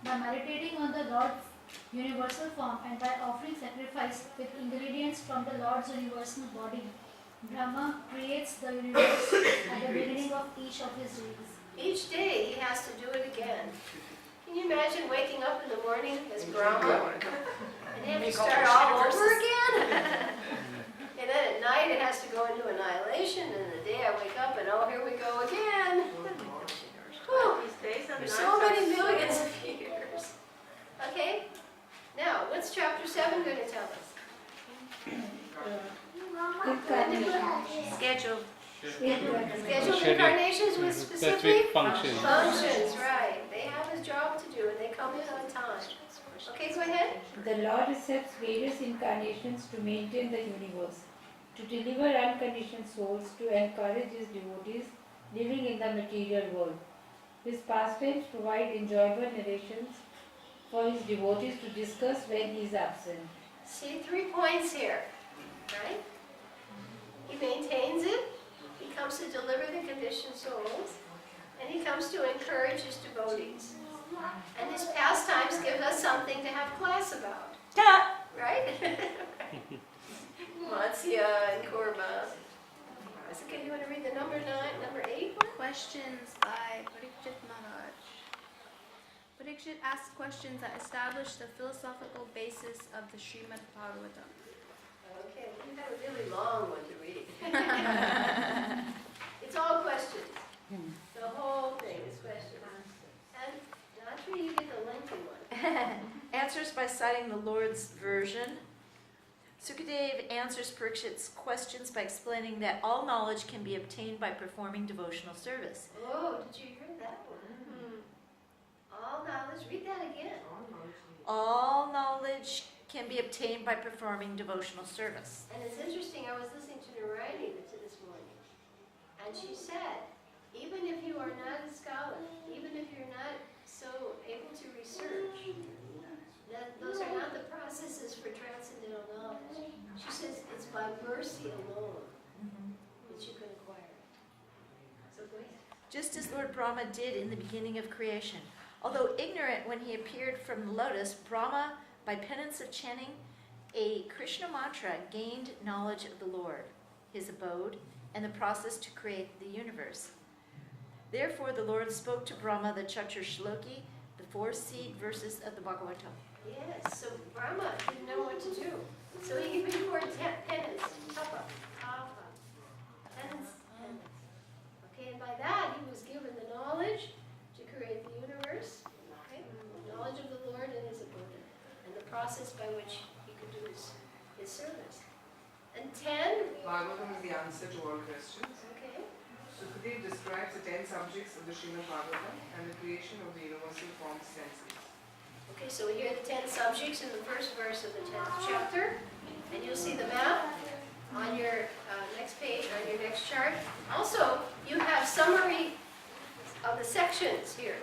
By meditating on the Lord's universal form and by offering sacrifice with ingredients from the Lord's universal body, Brahma creates the universe at the beginning of each of his days. Each day he has to do it again. Can you imagine waking up in the morning as Brahma and have to start all over again? And then at night it has to go into annihilation, and the day I wake up and oh, here we go again. Whew. There's so many millions of years. Okay? Now, what's chapter 7 going to tell us? Schedule. Scheduled incarnations with specific functions. functions, right. They have a job to do and they come in on time. Okay, go ahead. The Lord accepts various incarnations to maintain the universe, to deliver unconditioned souls, to encourage his devotees living in the material world. His pastimes provide enjoyable narrations for his devotees to discuss when he is absent. See 3 points here, right? He maintains it, he comes to deliver the conditioned souls, and he comes to encourage his devotees. And his pastimes give us something to have class about. Right? Matsya and Kurma. Okay, you want to read the number 8 one? Questions by Parikshit Maharaj. Parikshit asks questions that establish the philosophical basis of the Srimad Bhagavatam. Okay, you have a really long one to read. It's all questions. The whole thing is questions. And Natri, you get the lengthy one. Answers by citing the Lord's version. Sukadev answers Parikshit's questions by explaining that all knowledge can be obtained by performing devotional service. Oh, did you hear that one? All knowledge, read that again. All knowledge can be obtained by performing devotional service. And it's interesting, I was listening to Narayani this morning, and she said, even if you are not a scholar, even if you're not mercy alone that you can acquire it. So go ahead. Just as Lord Brahma did in the beginning of creation. Although ignorant when he appeared from the lotus, Brahma, by penance of chanting a Krishna mantra, gained knowledge of the Lord, his abode, and the process to create the universe. Therefore, the Lord spoke to Brahma the Chatur Shloki, the 4 seed verses of the Bhagavatam. Yes, so Brahma didn't know what to do. So he reported penance, tapa, penance. Okay, and by that he was given the knowledge to create the universe, okay? Knowledge of the Lord and his abode, and the process by which he could do his service. And 10. Bhagavatam is the answer to all questions. Okay. Sukadev describes the 10 subjects of the Srimad Bhagavatam and the creation of the universal forms senses. Okay, so we hear the 10 subjects in the first verse of the 10th chapter, and you'll see the map on your next page, on your next chart. Also, you have summary of the sections here.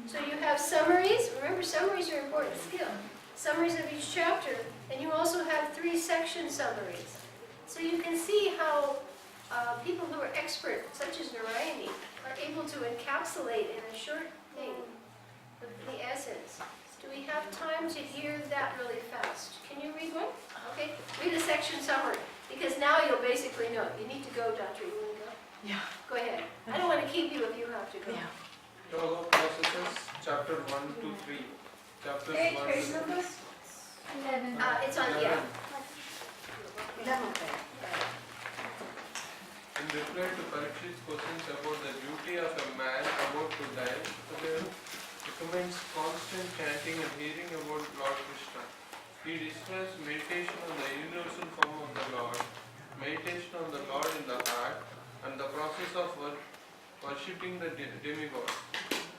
So you have summaries. Remember, summaries are an important skill. Summaries of each chapter, and you also have 3 section summaries. So you can see how people who are expert, such as Narayani, are able to encapsulate in a short thing the essence. Do we have time to hear that really fast? Can you read one? Okay, read a section summary, because now you'll basically know. You need to go, Doctor. You want to go? Yeah. Go ahead. I don't want to keep you if you have to go. Yeah. Yoga processes, chapter 1 to 3. Chapters 1 to 3. 11. It's on, yeah. 11 page. In reply to Parikshit's questions about the duty of a man about to die, Sukadeva recommends constant chanting and hearing about Lord Krishna. He describes meditation on the universal form of the Lord, meditation on the Lord in the heart, and the process of worshipping the demigod.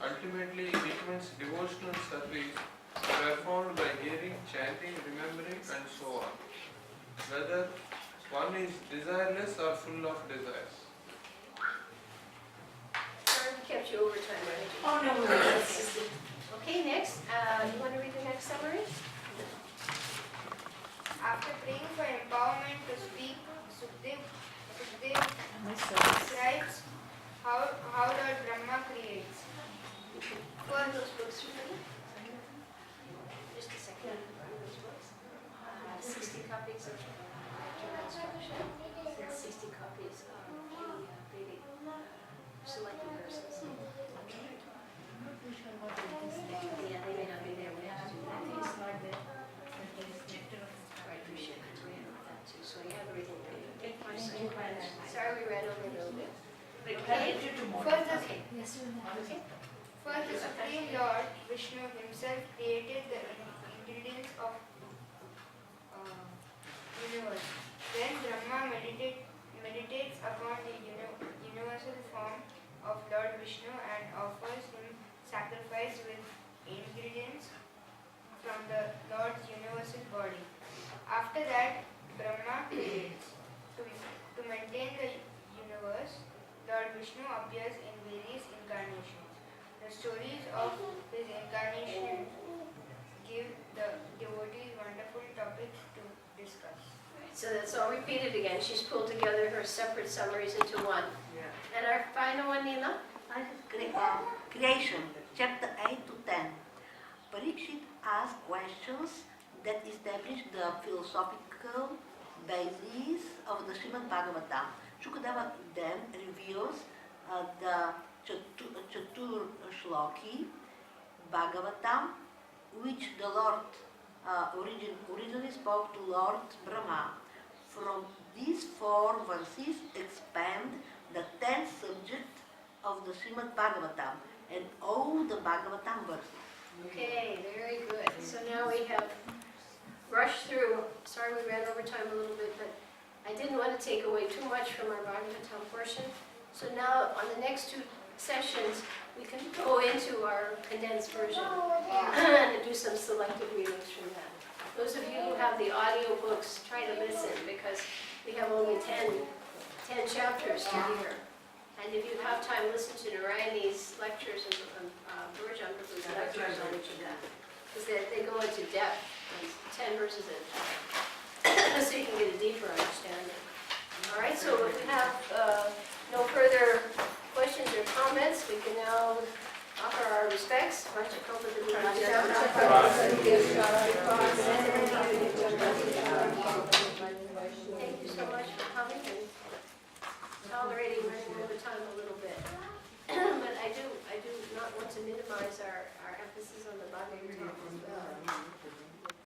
Ultimately, he recommends devotional service performed by hearing, chanting, remembering, and so on. Whether one is desireless or full of desires. Sorry we kept you over time, right? Oh, no worries. Okay, next. You want to read the next summary? After praying for empowerment to speak, Sukhdev describes how Lord Brahma creates. Go on those books for me. Just a second. Those books. 60 copies of instruction. 60 copies of the Vedic selected verses. Yeah, they may not be there. We have to do that. Right, we should agree on that too. So you have everything ready. Sorry we ran over a little bit. Okay. Yes, you have. Okay. First, the Supreme Lord Vishnu himself created the ingredients of universe. Then Brahma meditates upon the universal form of Lord Vishnu and offers him sacrifice with ingredients from the Lord's universal body. After that, Brahma creates. To maintain the universe, Lord Vishnu appears in various incarnations. The stories of his incarnation give the devotees wonderful topics to discuss. So that's all repeated again. She's pulled together her separate summaries into one. Yeah. And our final one, Neela? Creation, chapter 8 to 10. Parikshit asks questions that establish the philosophical basis of the Srimad Bhagavatam. Shukadeva then reveals the Chatur Shloki Bhagavatam, which the Lord originally spoke to Lord Brahma. From these 4 verses expand the 10th subject of the Srimad Bhagavatam and all the Bhagavatam verses. Okay, very good. So now we have rushed through. Sorry we ran over time a little bit, but I didn't want to take away too much from our Bhagavatam portion. So now on the next 2 sessions, we can go into our condensed version and do some selected readings from that. Those of you who have the audio books, try to listen because we have only 10 chapters to hear. And if you have time, listen to Narayani's lectures and Burjan Prabhu's lectures on each of that. Because they go into depth, 10 verses at a time. so you can get a deeper understanding. All right, so if we have no further questions or comments, we can now offer our respects. Thank you so much for coming and tolerating running over time a little bit. But I do not want to minimize our emphasis on the Bhagavatam as well.